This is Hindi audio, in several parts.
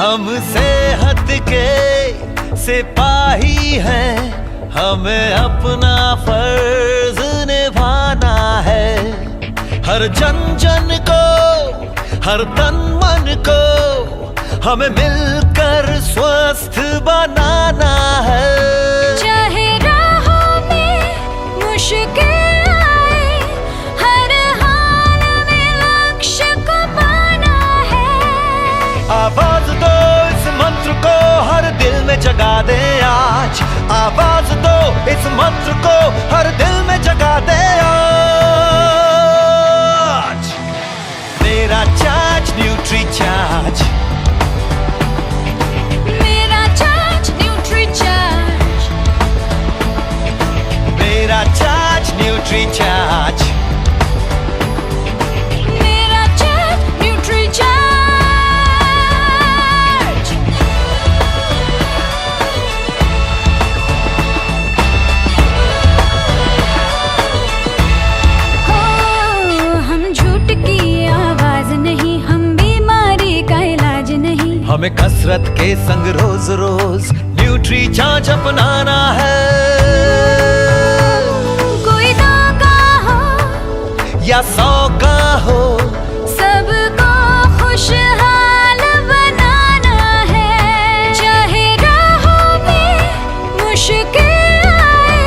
हमसे हट के सिपाही हैं, हमें अपना फर्ज निभाना है। हर जन जन को, हर तन मन को हमें मिलकर स्वस्थ बनाना है। चाहे राहों में मुश्किल आए, हर हाल में लक्ष्य को पाना है। आवाज दो इस मंत्र को, हर दिल में जगा दे आज। आवाज दो इस मंत्र को, हर दिल में जगा दे आज। मेरा चार्ज न्यूट्री चार्ज, मेरा चार्ज न्यूट्री चार्ज, मेरा चार्ज न्यूट्री चार्ज, मेरा चार्ज न्यूट्री चार्ज। हो, हम झूठ की आवाज नहीं, हम बीमारी का इलाज नहीं। हमें कसरत के संग रोज रोज न्यूट्री चार्ज अपनाना है। कोई 2 का हो या 100 का हो, सबको खुशहाल बनाना है। चाहे राहों में मुश्किल आए,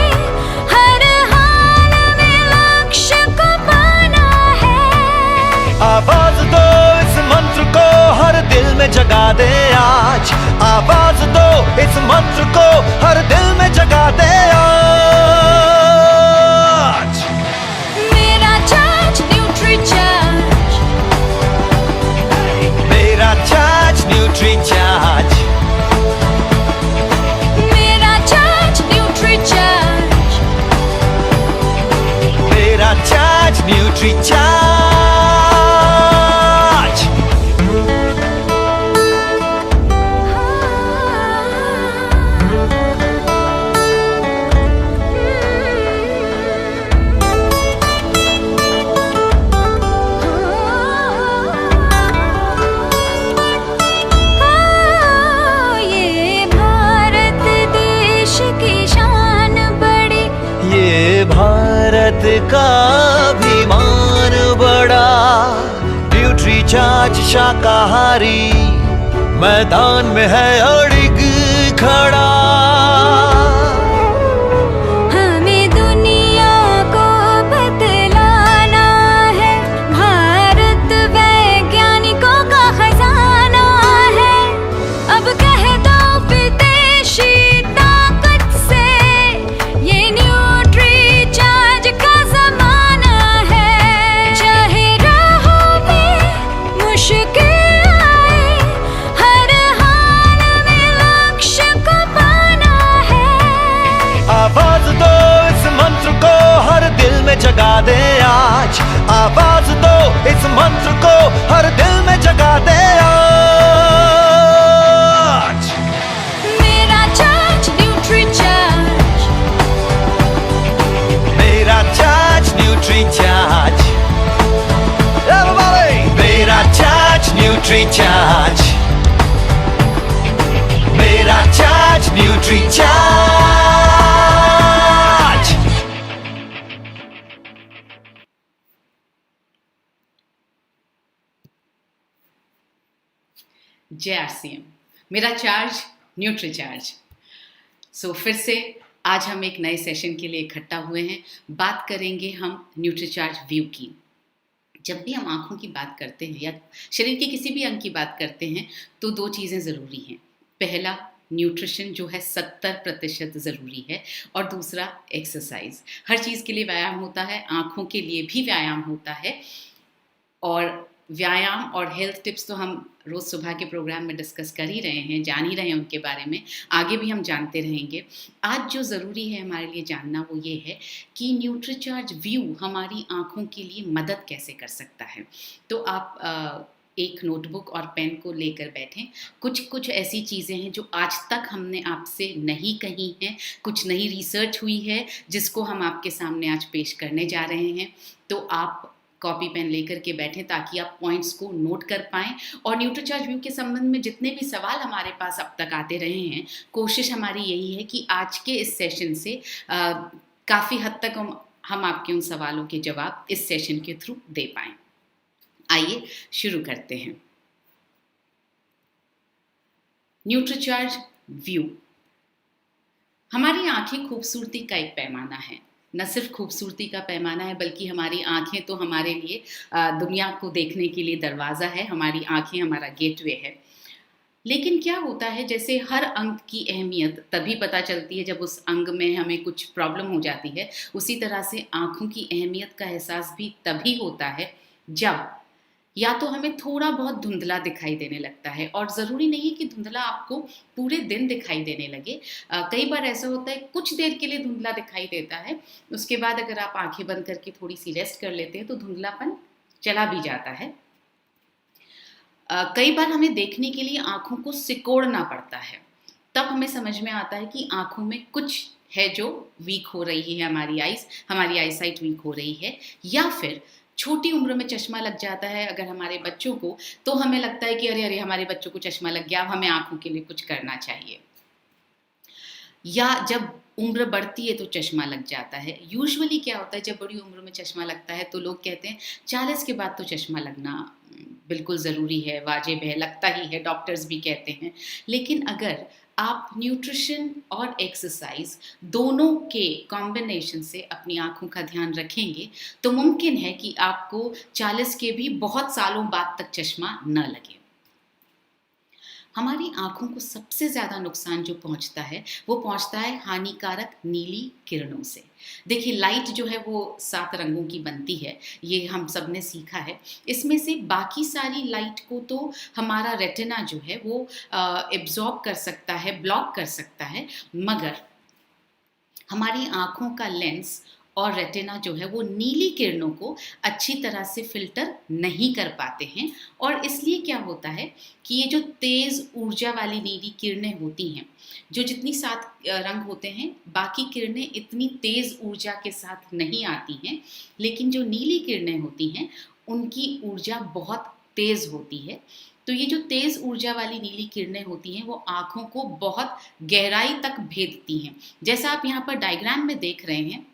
हर हाल में लक्ष्य को पाना है। आवाज दो इस मंत्र को, हर दिल में जगा दे आज। आवाज दो इस मंत्र को, हर दिल में जगा दे आज। मेरा चार्ज न्यूट्री चार्ज, मेरा चार्ज न्यूट्री चार्ज, मेरा चार्ज न्यूट्री चार्ज, मेरा चार्ज न्यूट्री चार्ज। ये भारत देश की शान बड़ी, ये भारत का अभिमान बड़ा। न्यूट्री चार्ज शाकाहारी मैदान में है अड़िग खड़ा। हमें दुनिया को बतलाना है, भारत वैज्ञानिकों का खजाना है। अब कह दो विदेशी ताकत से, ये न्यूट्री चार्ज का जमाना है। चाहे राहों में मुश्किल आए, हर हाल में लक्ष्य को पाना है। आवाज दो इस मंत्र को, हर दिल में जगा दे आज। आवाज दो इस मंत्र को, हर दिल में जगा दे आज। मेरा चार्ज न्यूट्री चार्ज, मेरा चार्ज न्यूट्री चार्ज, Everybody! मेरा चार्ज न्यूट्री चार्ज, मेरा चार्ज न्यूट्री चार्ज। जय आरसीएम, मेरा चार्ज न्यूट्री चार्ज। सो फिर से आज हम एक नए सेशन के लिए इकट्ठा हुए हैं। बात करेंगे हम न्यूट्री चार्ज व्यू की। जब भी हम आँखों की बात करते हैं या शरीर के किसी भी अंग की बात करते हैं तो 2 चीज़ें ज़रूरी हैं। पहला, न्यूट्रिशन जो है 70% ज़रूरी है, और दूसरा एक्सरसाइज। हर चीज़ के लिए व्यायाम होता है, आँखों के लिए भी व्यायाम होता है। और व्यायाम और हेल्थ टिप्स तो हम रोज़ सुबह के प्रोग्राम में डिस्कस कर ही रहे हैं, जान ही रहे हैं उनके बारे में, आगे भी हम जानते रहेंगे। आज जो ज़रूरी है हमारे लिए जानना वो ये है कि न्यूट्रीचार्ज व्यू हमारी आँखों के लिए मदद कैसे कर सकता है। तो आप एक नोटबुक और पेन को लेकर बैठें। कुछ ऐसी चीज़ें हैं जो आज तक हमने आपसे नहीं कही हैं, कुछ नई रिसर्च हुई है जिसको हम आपके सामने आज पेश करने जा रहे हैं। तो आप कॉपी पेन लेकर के बैठें ताकि आप पॉइंट्स को नोट कर पाएँ। और न्यूट्रीचार्ज व्यू के संबंध में जितने भी सवाल हमारे पास अब तक आते रहे हैं, कोशिश हमारी यही है कि आज के इस सेशन से काफ़ी हद तक हम आपके उन सवालों के जवाब इस सेशन के थ्रू दे पाएँ। आइए शुरू करते हैं। Nutricharge view. हमारी आंखें खूबसूरती का एक पैमाना है। न सिर्फ खूबसूरती का पैमाना है बल्कि हमारी आंखें तो हमारे लिए दुनिया को देखने के लिए दरवाज़ा है। हमारी आंखें हमारा गेटवे है। लेकिन क्या होता है, जैसे हर अंग की अहमियत तभी पता चलती है जब उस अंग में हमें कुछ प्रॉब्लम हो जाती है, उसी तरह से आँखों की अहमियत का एहसास भी तभी होता है जब या तो हमें थोड़ा बहुत धुंधला दिखाई देने लगता है। और ज़रूरी नहीं है कि धुंधला आपको पूरे दिन दिखाई देने लगे। कई बार ऐसा होता है कुछ देर के लिए धुंधला दिखाई देता है, उसके बाद अगर आप आंखें बंद करके थोड़ी सी रेस्ट कर लेते हैं तो धुंधलापन चला भी जाता है। कई बार हमें देखने के लिए आँखों को सिकोड़ना पड़ता है, तब हमें समझ में आता है कि आँखों में कुछ है जो वीक हो रही है, हमारी आईसाइट वीक हो रही है। या फिर छोटी उम्र में चश्मा लग जाता है अगर हमारे बच्चों को, तो हमें लगता है कि अरे अरे हमारे बच्चों को चश्मा लग गया, अब हमें आँखों के लिए कुछ करना चाहिए। या जब उम्र बढ़ती है तो चश्मा लग जाता है। यूजुअली क्या होता है, जब बड़ी उम्र में चश्मा लगता है तो लोग कहते हैं 40 के बाद तो चश्मा लगना बिल्कुल ज़रूरी है, वाजिब है, लगता ही है, डॉक्टर्स भी कहते हैं। लेकिन अगर आप न्यूट्रिशन और एक्सरसाइज दोनों के कॉम्बिनेशन से अपनी आँखों का ध्यान रखेंगे तो मुमकिन है कि आपको 40 के भी बहुत सालों बाद तक चश्मा न लगे। हमारी आँखों को सबसे ज़्यादा नुकसान जो पहुँचता है वो पहुँचता है हानिकारक नीली किरणों से। देखिए, लाइट जो है वो 7 रंगों की बनती है, ये हम सब ने सीखा है। इसमें से बाकी सारी लाइट को तो हमारा रेटिना जो है वो एब्जॉर्ब कर सकता है, ब्लॉक कर सकता है, मगर हमारी आँखों का लेंस और रेटिना जो है वो नीली किरणों को अच्छी तरह से फिल्टर नहीं कर पाते हैं। और इसलिए क्या होता है कि ये जो तेज़ ऊर्जा वाली नीली किरणें होती हैं, जो जितनी 7 रंग होते हैं, बाकी किरणें इतनी तेज़ ऊर्जा के साथ नहीं आती हैं, लेकिन जो नीली किरणें होती हैं उनकी ऊर्जा बहुत तेज़ होती है। तो ये जो तेज़ ऊर्जा वाली नीली किरणें होती हैं वो आँखों को बहुत गहराई तक भेदती हैं। जैसा आप यहाँ पर डायग्राम में देख रहे हैं,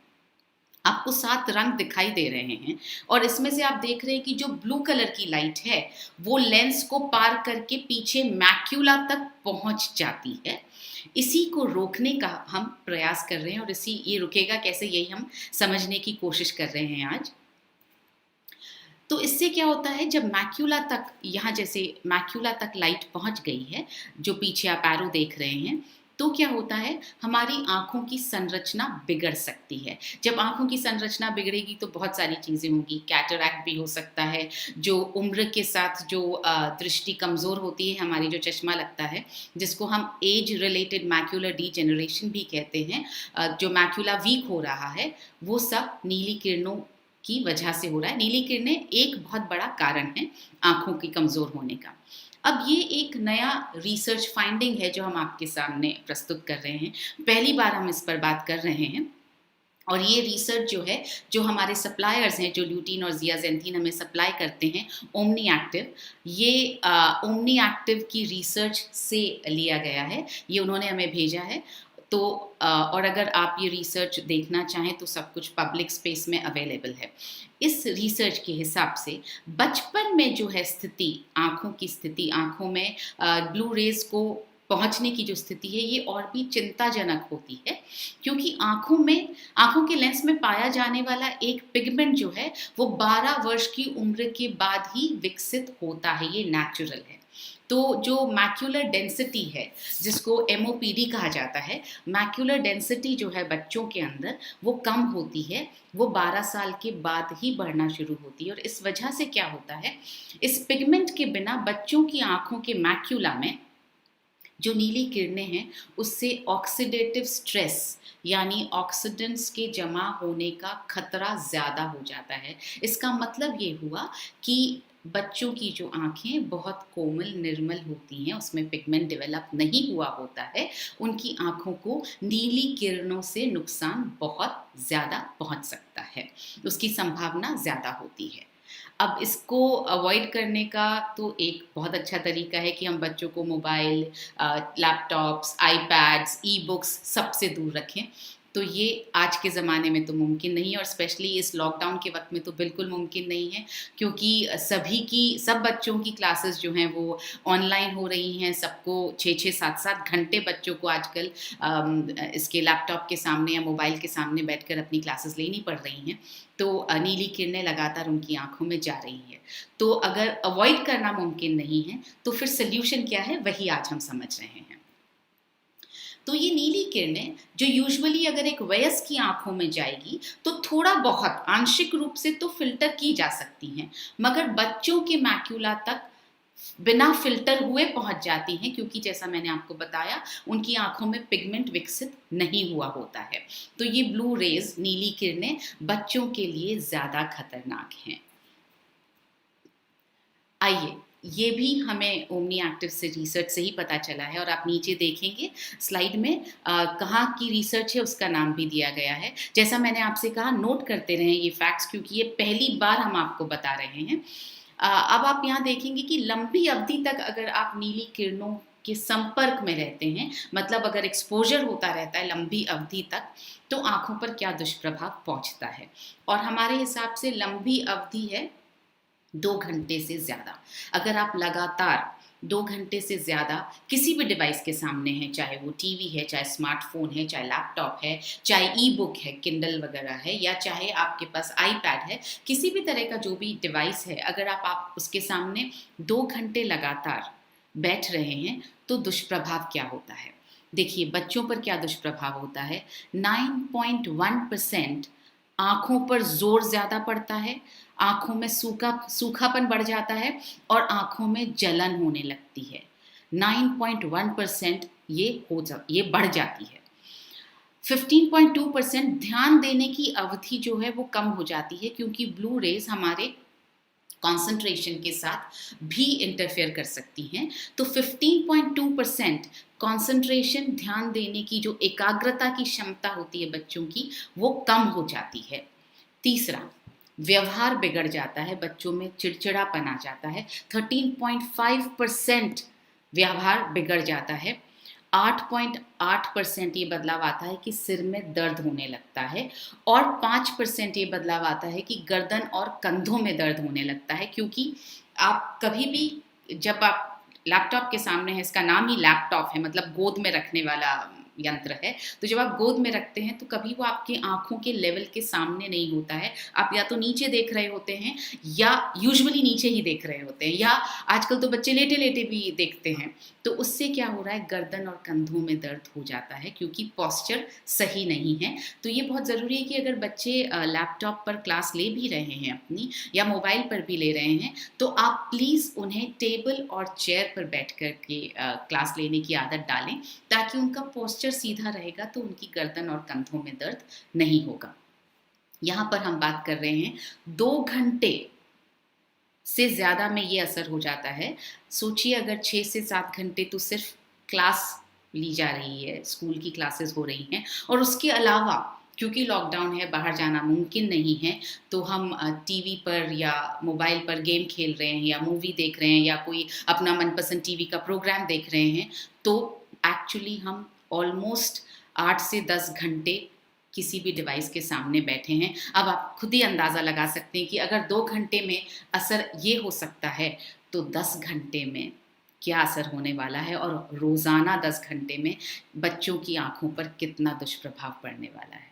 आपको 7 रंग दिखाई दे रहे हैं और इसमें से आप देख रहे हैं कि जो ब्लू कलर की लाइट है वो लेंस को पार करके पीछे मैक्यूला तक पहुंच जाती है। इसी को रोकने का हम प्रयास कर रहे हैं और ये रुकेगा कैसे, यही हम समझने की कोशिश कर रहे हैं आज। तो इससे क्या होता है, जब मैक्यूला तक, यहाँ जैसे मैक्यूला तक लाइट पहुंच गई है, जो पीछे आप एरो देख रहे हैं, तो क्या होता है, हमारी आँखों की संरचना बिगड़ सकती है। जब आँखों की संरचना बिगड़ेगी तो बहुत सारी चीज़ें होंगी। कैटरैक्ट भी हो सकता है, जो उम्र के साथ जो दृष्टि कमज़ोर होती है, हमारी जो चश्मा लगता है, जिसको हम एज रिलेटेड मैक्यूलर डीजेनरेशन भी कहते हैं, जो मैक्यूला वीक हो रहा है, वो सब नीली किरणों की वजह से हो रहा है। नीली किरणें एक बहुत बड़ा कारण है आँखों की कमज़ोर होने का। अब ये एक नया रिसर्च फाइंडिंग है जो हम आपके सामने प्रस्तुत कर रहे हैं। पहली बार हम इस पर बात कर रहे हैं और ये रिसर्च जो है, जो हमारे सप्लायर्स हैं, जो ल्यूटीन और जियाजेंथीन हमें सप्लाई करते हैं, ओमनी एक्टिव, ये ओमनी एक्टिव की रिसर्च से लिया गया है। ये उन्होंने हमें भेजा है। तो और अगर आप ये रिसर्च देखना चाहें तो सब कुछ पब्लिक स्पेस में अवेलेबल है। इस रिसर्च के हिसाब से बचपन में जो है स्थिति, आँखों की स्थिति, आँखों में ब्लू रेज को पहुंचने की जो स्थिति है, ये और भी चिंताजनक होती है, क्योंकि आँखों के लेंस में पाया जाने वाला एक पिगमेंट जो है वो 12 वर्ष की उम्र के बाद ही विकसित होता है। ये नेचुरल है। तो जो मैक्यूलर डेंसिटी है, जिसको MOPD कहा जाता है, मैक्यूलर डेंसिटी जो है बच्चों के अंदर वो कम होती है, वो 12 साल के बाद ही बढ़ना शुरू होती है। और इस वजह से क्या होता है, इस पिगमेंट के बिना बच्चों की आँखों के मैक्यूला में जो नीली किरणें हैं उससे ऑक्सीडेटिव स्ट्रेस यानी ऑक्सीडेंट्स के जमा होने का खतरा ज़्यादा हो जाता है। इसका मतलब ये हुआ कि बच्चों की जो आँखें बहुत कोमल निर्मल होती हैं, उसमें पिगमेंट डेवलप नहीं हुआ होता है, उनकी आँखों को नीली किरणों से नुकसान बहुत ज़्यादा पहुँच सकता है, उसकी संभावना ज़्यादा होती है। अब इसको अवॉइड करने का तो एक बहुत अच्छा तरीका है कि हम बच्चों को mobile, laptops, iPads, e books सबसे दूर रखें। तो ये आज के ज़माने में तो मुमकिन नहीं है, और स्पेशली इस लॉकडाउन के वक्त में तो बिल्कुल मुमकिन नहीं है, क्योंकि सब बच्चों की क्लासेस जो हैं वो ऑनलाइन हो रही हैं। सबको 6-6, 7-7 घंटे बच्चों को आजकल इसके लैपटॉप के सामने या मोबाइल के सामने बैठकर अपनी क्लासेस लेनी पड़ रही हैं। तो नीली किरणें लगातार उनकी आँखों में जा रही है। तो अगर अवॉइड करना मुमकिन नहीं है तो फिर सल्यूशन क्या है, वही आज हम समझ रहे हैं। तो ये नीली किरणें जो यूजुअली अगर एक वयस्क की आंखों में जाएगी तो थोड़ा बहुत आंशिक रूप से तो फिल्टर की जा सकती हैं, मगर बच्चों के मैक्यूला तक बिना फिल्टर हुए पहुंच जाती हैं, क्योंकि जैसा मैंने आपको बताया उनकी आंखों में पिगमेंट विकसित नहीं हुआ होता है। तो ये ब्लू रेज, नीली किरणें बच्चों के लिए ज्यादा खतरनाक हैं। आइए, ये भी हमें ओमनी एक्टिव से रिसर्च से ही पता चला है, और आप नीचे देखेंगे स्लाइड में कहाँ की रिसर्च है उसका नाम भी दिया गया है। जैसा मैंने आपसे कहा, नोट करते रहें ये फैक्ट्स, क्योंकि ये पहली बार हम आपको बता रहे हैं। अब आप यहाँ देखेंगे कि लंबी अवधि तक अगर आप नीली किरणों के संपर्क में रहते हैं, मतलब अगर एक्सपोजर होता रहता है लंबी अवधि तक, तो आंखों पर क्या दुष्प्रभाव पहुंचता है। और हमारे हिसाब से लंबी अवधि है 2 घंटे से ज़्यादा। अगर आप लगातार 2 घंटे से ज़्यादा किसी भी डिवाइस के सामने हैं, चाहे वो टीवी है, चाहे स्मार्टफोन है, चाहे लैपटॉप है, चाहे ई बुक है, किंडल वगैरह है, या चाहे आपके पास आईपैड है, किसी भी तरह का जो भी डिवाइस है, अगर आप उसके सामने 2 घंटे लगातार बैठ रहे हैं तो दुष्प्रभाव क्या होता है। देखिए, बच्चों पर क्या दुष्प्रभाव होता है। 9.1% आँखों पर जोर ज़्यादा पड़ता है, आँखों में सूखापन बढ़ जाता है, और आँखों में जलन होने लगती है। 9.1% ये बढ़ जाती है। 15.2% ध्यान देने की अवधि जो है वो कम हो जाती है, क्योंकि ब्लू रेज हमारे कंसंट्रेशन के साथ भी इंटरफेयर कर सकती हैं। तो 15.2% कंसंट्रेशन, ध्यान देने की जो एकाग्रता की क्षमता होती है बच्चों की, वो कम हो जाती है। तीसरा, व्यवहार बिगड़ जाता है, बच्चों में चिड़चिड़ापन आ जाता है। 13.5% व्यवहार बिगड़ जाता है। 8.8% ये बदलाव आता है कि सिर में दर्द होने लगता है, और 5% ये बदलाव आता है कि गर्दन और कंधों में दर्द होने लगता है। क्योंकि आप कभी भी जब आप लैपटॉप के सामने हैं, इसका नाम ही लैपटॉप है, मतलब गोद में रखने वाला यंत्र है, तो जब आप गोद में रखते हैं तो कभी वो आपकी आंखों के लेवल के सामने नहीं होता है। आप या तो नीचे देख रहे होते हैं, या यूजुअली नीचे ही देख रहे होते हैं, या आजकल तो बच्चे लेटे लेटे भी देखते हैं। तो उससे क्या हो रहा है, गर्दन और कंधों में दर्द हो जाता है, क्योंकि पोस्चर सही नहीं है। तो ये बहुत ज़रूरी है कि अगर बच्चे लैपटॉप पर क्लास ले भी रहे हैं अपनी, या मोबाइल पर भी ले रहे हैं, तो आप प्लीज़ उन्हें टेबल और चेयर पर बैठ कर के क्लास लेने की आदत डालें, ताकि उनका पोस्चर सीधा रहेगा, तो उनकी गर्दन और कंधों में दर्द नहीं होगा। यहाँ पर हम बात कर रहे हैं 2 घंटे से ज़्यादा में ये असर हो जाता है। सोचिए, अगर 6 से 7 घंटे तो सिर्फ क्लास ली जा रही है, स्कूल की क्लासेस हो रही हैं, और उसके अलावा क्योंकि लॉकडाउन है, बाहर जाना मुमकिन नहीं है, तो हम टीवी पर या मोबाइल पर गेम खेल रहे हैं, या मूवी देख रहे हैं, या कोई अपना मनपसंद टीवी का प्रोग्राम देख रहे हैं, तो एक्चुअली हम ऑलमोस्ट 8 से 10 घंटे किसी भी डिवाइस के सामने बैठे हैं। अब आप खुद ही अंदाज़ा लगा सकते हैं कि अगर 2 घंटे में असर ये हो सकता है, तो 10 घंटे में क्या असर होने वाला है, और रोज़ाना 10 घंटे में बच्चों की आँखों पर कितना दुष्प्रभाव पड़ने वाला है।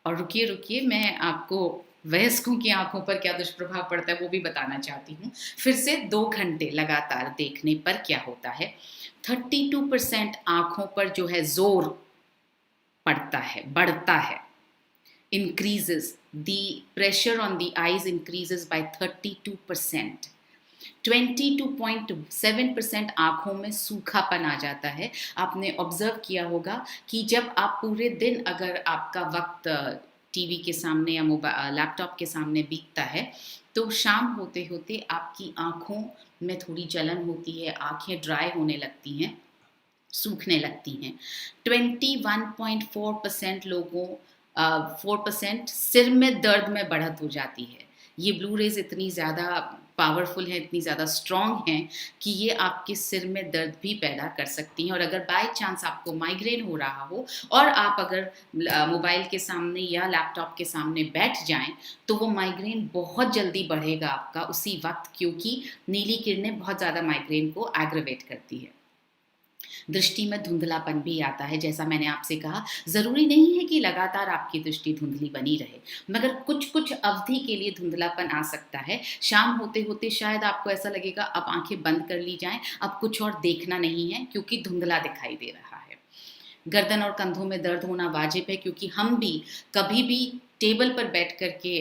और रुकिए, मैं आपको वयस्कों की आँखों पर क्या दुष्प्रभाव पड़ता है वो भी बताना चाहती हूँ। फिर से 2 घंटे लगातार देखने पर क्या होता है। 32% आँखों पर जो है जोर पड़ता है, बढ़ता है, increases, the pressure on the eyes increases by 32%. 22.7% आँखों में सूखापन आ जाता है। आपने ऑब्जर्व किया होगा कि जब आप पूरे दिन, अगर आपका वक्त टीवी के सामने या लैपटॉप के सामने बीतता है, तो शाम होते होते आपकी आँखों में थोड़ी जलन होती है, आँखें ड्राई होने लगती हैं, सूखने लगती हैं। 21.4% लोगों 4% सिर में दर्द में बढ़त हो जाती है। ये ब्लू रेज इतनी ज़्यादा पावरफुल है, इतनी ज़्यादा स्ट्रॉन्ग हैं कि ये आपके सिर में दर्द भी पैदा कर सकती हैं। और अगर बाय चांस आपको माइग्रेन हो रहा हो और आप अगर मोबाइल के सामने या लैपटॉप के सामने बैठ जाएं तो वो माइग्रेन बहुत जल्दी बढ़ेगा आपका उसी वक्त, क्योंकि नीली किरणें बहुत ज़्यादा माइग्रेन को एग्रवेट करती है। दृष्टि में धुंधलापन भी आता है। जैसा मैंने आपसे कहा, ज़रूरी नहीं है कि लगातार आपकी दृष्टि धुंधली बनी रहे, मगर कुछ कुछ अवधि के लिए धुंधलापन आ सकता है। शाम होते होते शायद आपको ऐसा लगेगा अब आंखें बंद कर ली जाएं, अब कुछ और देखना नहीं है, क्योंकि धुंधला दिखाई दे रहा है। गर्दन और कंधों में दर्द होना वाजिब है, क्योंकि हम भी कभी भी टेबल पर बैठ कर के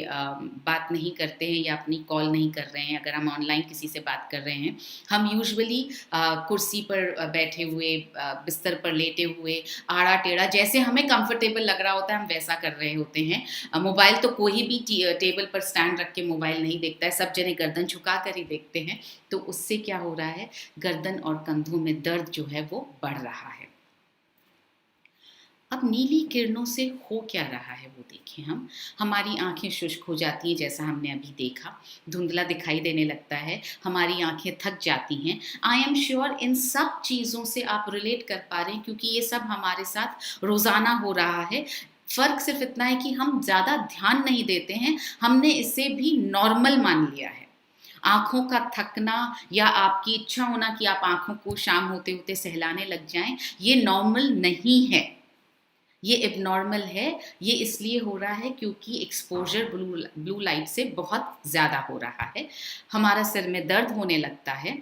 बात नहीं करते हैं या अपनी कॉल नहीं कर रहे हैं। अगर हम ऑनलाइन किसी से बात कर रहे हैं, हम यूजुअली कुर्सी पर बैठे हुए, बिस्तर पर लेटे हुए, आड़ा टेढ़ा, जैसे हमें कंफर्टेबल लग रहा होता है हम वैसा कर रहे होते हैं। मोबाइल तो कोई भी टेबल पर स्टैंड रख के मोबाइल नहीं देखता है, सब जने गर्दन झुका कर ही देखते हैं। तो उससे क्या हो रहा है, गर्दन और कंधों में दर्द जो है वो बढ़ रहा है। अब नीली किरणों से हो क्या रहा है वो देखें हम। हमारी आंखें शुष्क हो जाती हैं, जैसा हमने अभी देखा, धुंधला दिखाई देने लगता है, हमारी आंखें थक जाती हैं। आई एम श्योर इन सब चीज़ों से आप रिलेट कर पा रहे हैं, क्योंकि ये सब हमारे साथ रोज़ाना हो रहा है। फ़र्क सिर्फ इतना है कि हम ज़्यादा ध्यान नहीं देते हैं, हमने इसे भी नॉर्मल मान लिया है। आँखों का थकना या आपकी इच्छा होना कि आप आँखों को शाम होते होते सहलाने लग जाएं, ये नॉर्मल नहीं है, ये एबनॉर्मल है। ये इसलिए हो रहा है क्योंकि एक्सपोजर ब्लू लाइट से बहुत ज़्यादा हो रहा है। हमारा सिर में दर्द होने लगता है।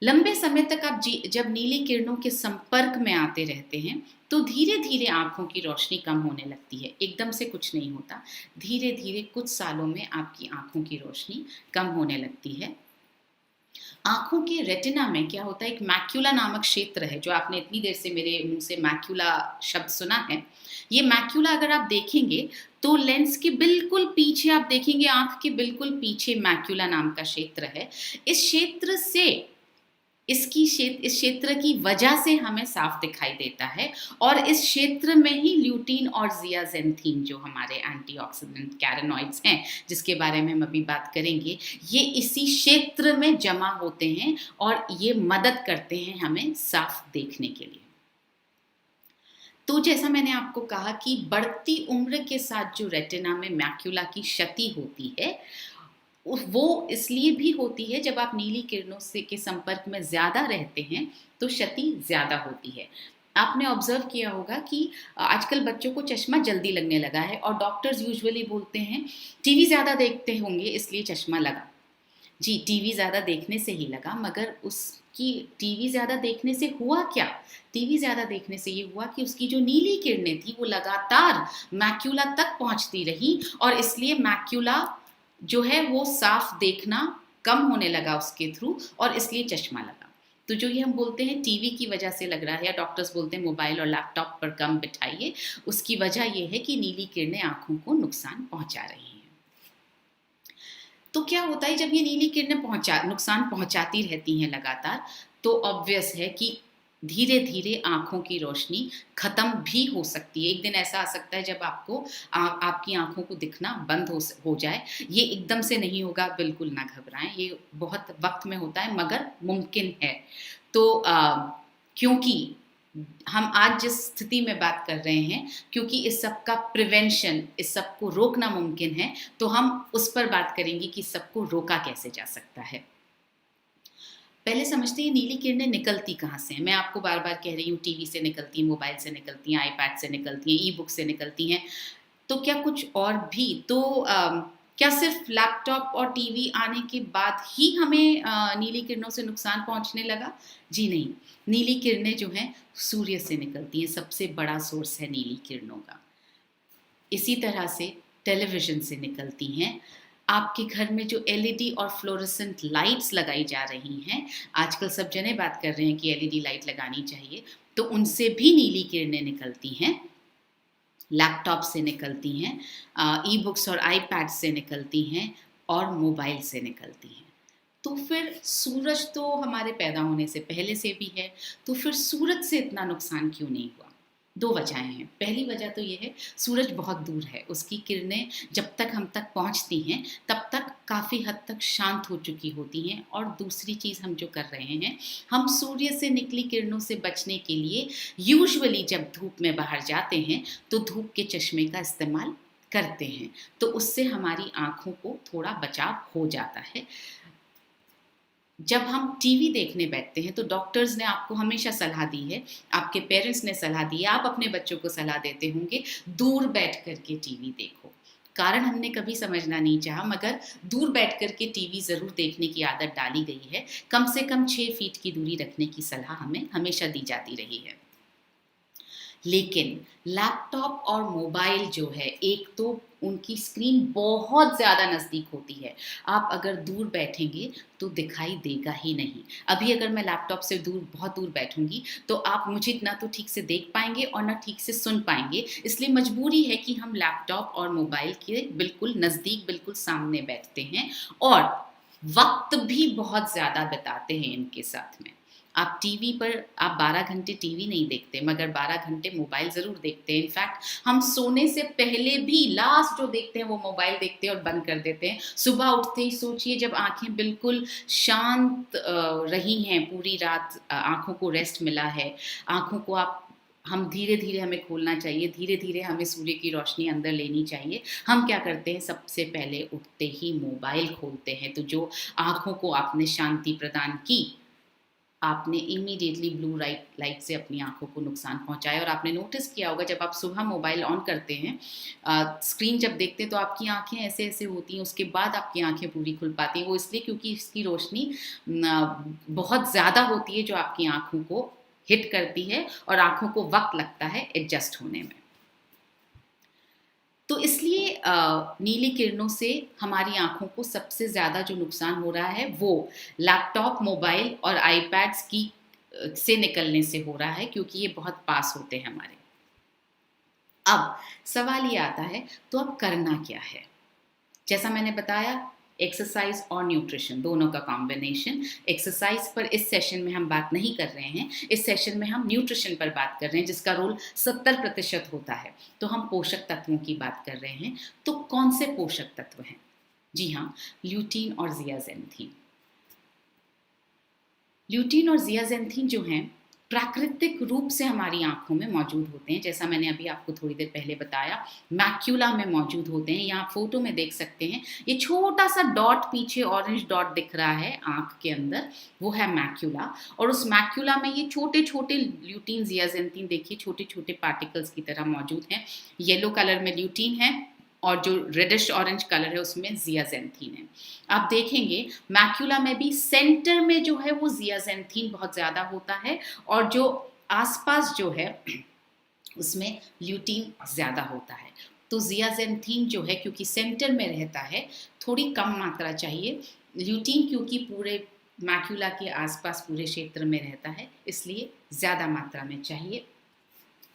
लंबे समय तक आप जब नीली किरणों के संपर्क में आते रहते हैं तो धीरे धीरे आँखों की रोशनी कम होने लगती है। एकदम से कुछ नहीं होता, धीरे धीरे कुछ सालों में आपकी आँखों की रोशनी कम होने लगती है। आँखों के रेटिना में क्या होता है, एक मैक्यूला नामक क्षेत्र है, जो आपने इतनी देर से मेरे मुंह से मैक्यूला शब्द सुना है। ये मैक्यूला अगर आप देखेंगे तो लेंस के बिल्कुल पीछे आप देखेंगे, आँख के बिल्कुल पीछे मैक्यूला नाम का क्षेत्र है। इस क्षेत्र से इस क्षेत्र की वजह से हमें साफ दिखाई देता है, और इस क्षेत्र में ही ल्यूटीन और जियाजेंथीन, जो हमारे एंटीऑक्सीडेंट कैरोनॉइड्स हैं, जिसके बारे में हम अभी बात करेंगे, ये इसी क्षेत्र में जमा होते हैं और ये मदद करते हैं हमें साफ देखने के लिए। तो जैसा मैंने आपको कहा कि बढ़ती उम्र के साथ जो रेटिना में मैक्यूला की क्षति होती है, वो इसलिए भी होती है, जब आप नीली किरणों से के संपर्क में ज़्यादा रहते हैं तो क्षति ज़्यादा होती है। आपने ऑब्जर्व किया होगा कि आजकल बच्चों को चश्मा जल्दी लगने लगा है, और डॉक्टर्स यूजुअली बोलते हैं टीवी ज़्यादा देखते होंगे इसलिए चश्मा लगा। जी, टीवी ज़्यादा देखने से ही लगा, मगर उसकी टीवी ज़्यादा देखने से हुआ क्या? टीवी ज़्यादा देखने से ये हुआ कि उसकी जो नीली किरणें थी वो लगातार मैक्यूला तक पहुँचती रही, और इसलिए मैक्यूला जो है वो साफ देखना कम होने लगा उसके थ्रू, और इसलिए चश्मा लगा। तो जो ये हम बोलते हैं टीवी की वजह से लग रहा है, या डॉक्टर्स बोलते हैं मोबाइल और लैपटॉप पर कम बिठाइए, उसकी वजह ये है कि नीली किरणें आँखों को नुकसान पहुंचा रही हैं। तो क्या होता है, जब ये नीली किरणें नुकसान पहुंचाती रहती हैं लगातार, तो ऑब्वियस है कि धीरे धीरे आँखों की रोशनी ख़त्म भी हो सकती है। एक दिन ऐसा आ सकता है जब आपको आपकी आँखों को दिखना बंद हो जाए। ये एकदम से नहीं होगा, बिल्कुल ना घबराएं, ये बहुत वक्त में होता है, मगर मुमकिन है। तो क्योंकि हम आज जिस स्थिति में बात कर रहे हैं, क्योंकि इस सब का प्रिवेंशन, इस सब को रोकना मुमकिन है, तो हम उस पर बात करेंगे कि सबको रोका कैसे जा सकता है। पहले समझते हैं नीली किरणें निकलती कहाँ से हैं। मैं आपको बार बार कह रही हूँ, टीवी से निकलती हैं, मोबाइल से निकलती हैं, आईपैड से निकलती हैं, ई बुक से निकलती हैं। तो क्या कुछ और भी? तो क्या सिर्फ लैपटॉप और टीवी आने के बाद ही हमें नीली किरणों से नुकसान पहुँचने लगा? जी नहीं, नीली किरणें जो हैं सूर्य से निकलती हैं, सबसे बड़ा सोर्स है नीली किरणों का। इसी तरह से टेलीविज़न से निकलती हैं। आपके घर में जो एलईडी और फ्लोरेसेंट लाइट्स लगाई जा रही हैं, आजकल सब जने बात कर रहे हैं कि एलईडी लाइट लगानी चाहिए, तो उनसे भी नीली किरणें निकलती हैं। लैपटॉप से निकलती हैं, ई बुक्स और आईपैड से निकलती हैं, और मोबाइल से निकलती हैं। तो फिर सूरज तो हमारे पैदा होने से पहले से भी है, तो फिर सूरज से इतना नुकसान क्यों नहीं हुआ? दो वजहें हैं। पहली वजह तो ये है, सूरज बहुत दूर है, उसकी किरणें जब तक हम तक पहुंचती हैं तब तक काफ़ी हद तक शांत हो चुकी होती हैं। और दूसरी चीज़ हम जो कर रहे हैं, हम सूर्य से निकली किरणों से बचने के लिए यूजुअली जब धूप में बाहर जाते हैं तो धूप के चश्मे का इस्तेमाल करते हैं, तो उससे हमारी आँखों को थोड़ा बचाव हो जाता है। जब हम टीवी देखने बैठते हैं तो डॉक्टर्स ने आपको हमेशा सलाह दी है, आपके पेरेंट्स ने सलाह दी है, आप अपने बच्चों को सलाह देते होंगे दूर बैठ कर के टीवी देखो। कारण हमने कभी समझना नहीं चाहा, मगर दूर बैठ कर के टीवी ज़रूर देखने की आदत डाली गई है। कम से कम 6 फीट की दूरी रखने की सलाह हमें हमेशा दी जाती रही है। लेकिन लैपटॉप और मोबाइल जो है, एक तो उनकी स्क्रीन बहुत ज़्यादा नज़दीक होती है, आप अगर दूर बैठेंगे तो दिखाई देगा ही नहीं। अभी अगर मैं लैपटॉप से दूर, बहुत दूर बैठूंगी तो आप मुझे ना तो ठीक से देख पाएंगे और ना ठीक से सुन पाएंगे। इसलिए मजबूरी है कि हम लैपटॉप और मोबाइल के बिल्कुल नज़दीक, बिल्कुल सामने बैठते हैं और वक्त भी बहुत ज़्यादा बिताते हैं इनके साथ में। आप टीवी पर, आप 12 घंटे टीवी नहीं देखते, मगर 12 घंटे मोबाइल ज़रूर देखते हैं। इनफैक्ट हम सोने से पहले भी लास्ट जो देखते हैं वो मोबाइल देखते हैं और बंद कर देते हैं। सुबह उठते ही सोचिए, जब आंखें बिल्कुल शांत रही हैं पूरी रात, आंखों को रेस्ट मिला है, आंखों को हम धीरे धीरे हमें खोलना चाहिए, धीरे धीरे हमें सूर्य की रोशनी अंदर लेनी चाहिए। हम क्या करते हैं, सबसे पहले उठते ही मोबाइल खोलते हैं। तो जो आंखों को आपने शांति प्रदान की, आपने इमीडिएटली ब्लू लाइट से अपनी आंखों को नुकसान पहुंचाया। और आपने नोटिस किया होगा, जब आप सुबह मोबाइल ऑन करते हैं, स्क्रीन जब देखते हैं तो आपकी आंखें ऐसे ऐसे होती हैं, उसके बाद आपकी आंखें पूरी खुल पाती हैं। वो इसलिए क्योंकि इसकी रोशनी बहुत ज़्यादा होती है जो आपकी आंखों को हिट करती है और आंखों को वक्त लगता है एडजस्ट होने में। तो इसलिए नीली किरणों से हमारी आंखों को सबसे ज़्यादा जो नुकसान हो रहा है वो लैपटॉप, मोबाइल और आईपैड्स की से निकलने से हो रहा है, क्योंकि ये बहुत पास होते हैं हमारे। अब सवाल ये आता है, तो अब करना क्या है? जैसा मैंने बताया, एक्सरसाइज और न्यूट्रिशन दोनों का कॉम्बिनेशन। एक्सरसाइज पर इस सेशन में हम बात नहीं कर रहे हैं, इस सेशन में हम न्यूट्रिशन पर बात कर रहे हैं, जिसका रोल 70% होता है। तो हम पोषक तत्वों की बात कर रहे हैं। तो कौन से पोषक तत्व हैं? जी हाँ, ल्यूटीन और जियाजेंथीन। ल्यूटीन और जियाजेंथीन जो हैं, प्राकृतिक रूप से हमारी आंखों में मौजूद होते हैं। जैसा मैंने अभी आपको थोड़ी देर पहले बताया, मैक्यूला में मौजूद होते हैं। यहाँ फोटो में देख सकते हैं, ये छोटा सा डॉट, पीछे ऑरेंज डॉट दिख रहा है आंख के अंदर, वो है मैक्यूला। और उस मैक्यूला में ये छोटे छोटे ल्यूटीन, जियाजेंथीन देखिए छोटे छोटे पार्टिकल्स की तरह मौजूद हैं। येलो कलर में ल्यूटीन है और जो रेडिश ऑरेंज कलर है उसमें जियाजेंथीन है। आप देखेंगे मैक्यूला में भी सेंटर में जो है वो जियाजेंथीन बहुत ज़्यादा होता है, और जो आसपास जो है उसमें ल्यूटीन ज़्यादा होता है। तो जियाजेंथीन जो है, क्योंकि सेंटर में रहता है, थोड़ी कम मात्रा चाहिए। ल्यूटीन क्योंकि पूरे मैक्यूला के आसपास पूरे क्षेत्र में रहता है, इसलिए ज़्यादा मात्रा में चाहिए।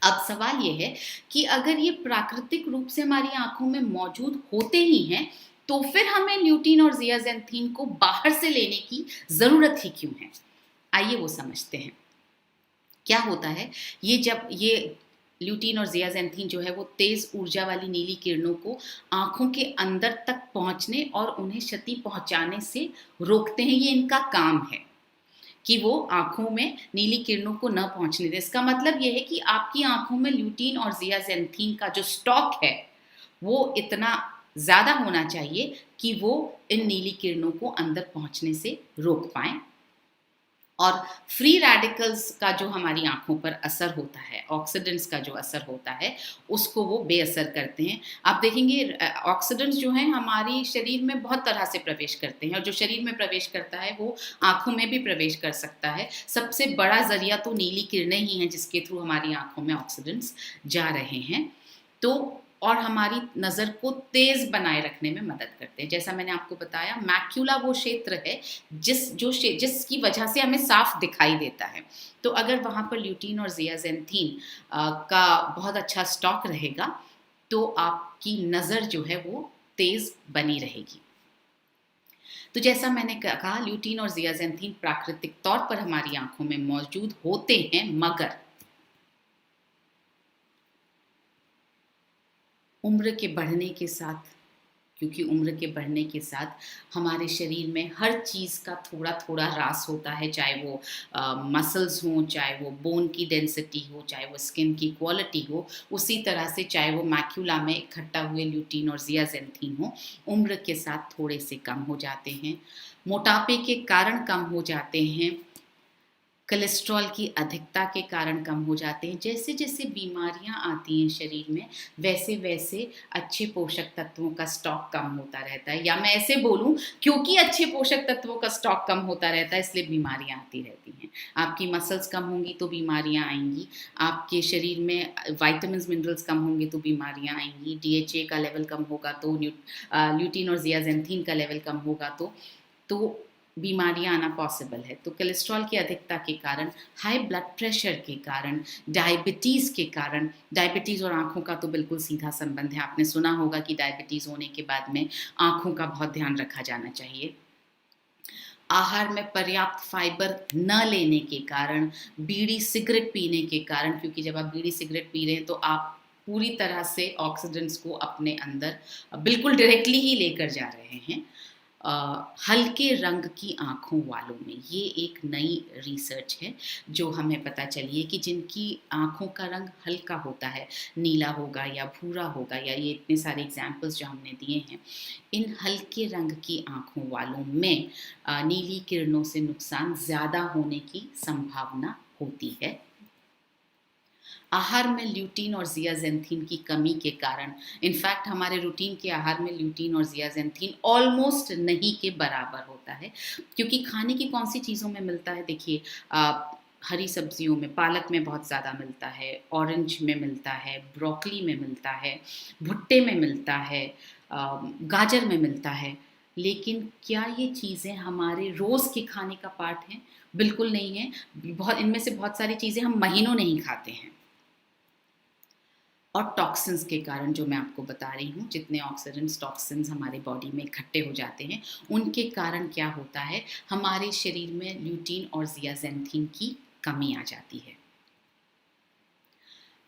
अब सवाल ये है कि अगर ये प्राकृतिक रूप से हमारी आंखों में मौजूद होते ही हैं, तो फिर हमें ल्यूटीन और जियाजेंथीन को बाहर से लेने की ज़रूरत ही क्यों है? आइए वो समझते हैं। क्या होता है, ये जब ये ल्यूटीन और जियाजेंथीन जो है वो तेज़ ऊर्जा वाली नीली किरणों को आंखों के अंदर तक पहुंचने और उन्हें क्षति पहुंचाने से रोकते हैं। ये इनका काम है कि वो आंखों में नीली किरणों को न पहुंचने दें। इसका मतलब ये है कि आपकी आंखों में ल्यूटीन और जियाजेंथीन का जो स्टॉक है वो इतना ज़्यादा होना चाहिए कि वो इन नीली किरणों को अंदर पहुंचने से रोक पाएं। और फ्री रेडिकल्स का जो हमारी आंखों पर असर होता है, ऑक्सीडेंट्स का जो असर होता है, उसको वो बेअसर करते हैं। आप देखेंगे ऑक्सीडेंट्स जो हैं हमारी शरीर में बहुत तरह से प्रवेश करते हैं, और जो शरीर में प्रवेश करता है वो आंखों में भी प्रवेश कर सकता है। सबसे बड़ा जरिया तो नीली किरणें ही हैं जिसके थ्रू हमारी आंखों में ऑक्सीडेंट्स जा रहे हैं। तो और हमारी नज़र को तेज़ बनाए रखने में मदद करते हैं। जैसा मैंने आपको बताया, मैक्यूला वो क्षेत्र है जिसकी वजह से हमें साफ दिखाई देता है। तो अगर वहाँ पर ल्यूटीन और जियाजेंथीन का बहुत अच्छा स्टॉक रहेगा तो आपकी नज़र जो है वो तेज़ बनी रहेगी। तो जैसा मैंने कहा, ल्यूटीन और जियाजेंथीन प्राकृतिक तौर पर हमारी आंखों में मौजूद होते हैं, मगर उम्र के बढ़ने के साथ, क्योंकि उम्र के बढ़ने के साथ हमारे शरीर में हर चीज़ का थोड़ा थोड़ा ह्रास होता है, चाहे वो मसल्स हों, चाहे वो बोन की डेंसिटी हो, चाहे वो स्किन की क्वालिटी हो, उसी तरह से चाहे वो मैक्यूला में इकट्ठा हुए ल्यूटीन और ज़ियाज़ेंथीन हो, उम्र के साथ थोड़े से कम हो जाते हैं। मोटापे के कारण कम हो जाते हैं, कोलेस्ट्रॉल की अधिकता के कारण कम हो जाते हैं। जैसे जैसे बीमारियां आती हैं शरीर में, वैसे वैसे अच्छे पोषक तत्वों का स्टॉक कम होता रहता है, या मैं ऐसे बोलूं, क्योंकि अच्छे पोषक तत्वों का स्टॉक कम होता रहता है इसलिए बीमारियां आती रहती हैं। आपकी मसल्स कम होंगी तो बीमारियां आएंगी, आपके शरीर में विटामिन्स मिनरल्स कम होंगे तो बीमारियां आएंगी, डीएचए का लेवल कम होगा तो ल्यूटीन और ज़ियाज़ेंथीन का लेवल कम होगा तो बीमारियां आना पॉसिबल है। तो कोलेस्ट्रॉल की अधिकता के कारण, हाई ब्लड प्रेशर के कारण, डायबिटीज़ के कारण, डायबिटीज़ और आँखों का तो बिल्कुल सीधा संबंध है। आपने सुना होगा कि डायबिटीज़ होने के बाद में आँखों का बहुत ध्यान रखा जाना चाहिए। आहार में पर्याप्त फाइबर न लेने के कारण, बीड़ी सिगरेट पीने के कारण, क्योंकि जब आप बीड़ी सिगरेट पी रहे हैं तो आप पूरी तरह से ऑक्सीडेंट्स को अपने अंदर बिल्कुल डायरेक्टली ही लेकर जा रहे हैं। हल्के रंग की आँखों वालों में, ये एक नई रिसर्च है जो हमें पता चली है कि जिनकी आँखों का रंग हल्का होता है, नीला होगा या भूरा होगा, या ये इतने सारे एग्जाम्पल्स जो हमने दिए हैं, इन हल्के रंग की आँखों वालों में नीली किरणों से नुकसान ज़्यादा होने की संभावना होती है। आहार में ल्यूटीन और ज़ियाज़ेंथीन की कमी के कारण, इनफैक्ट हमारे रूटीन के आहार में ल्यूटीन और ज़ियाज़ेंथीन ऑलमोस्ट नहीं के बराबर होता है। क्योंकि खाने की कौन सी चीज़ों में मिलता है, देखिए हरी सब्जियों में, पालक में बहुत ज़्यादा मिलता है, ऑरेंज में मिलता है, ब्रोकली में मिलता है, भुट्टे में मिलता है, गाजर में मिलता है। लेकिन क्या ये चीज़ें हमारे रोज़ के खाने का पार्ट हैं? बिल्कुल नहीं है। बहुत इनमें से बहुत सारी चीज़ें हम महीनों नहीं खाते हैं। और टॉक्सिन्स के कारण, जो मैं आपको बता रही हूँ, जितने ऑक्सीडेंट्स टॉक्सिन्स हमारे बॉडी में इकट्ठे हो जाते हैं, उनके कारण क्या होता है, हमारे शरीर में ल्यूटीन और ज़ियाज़ेंथीन की कमी आ जाती है।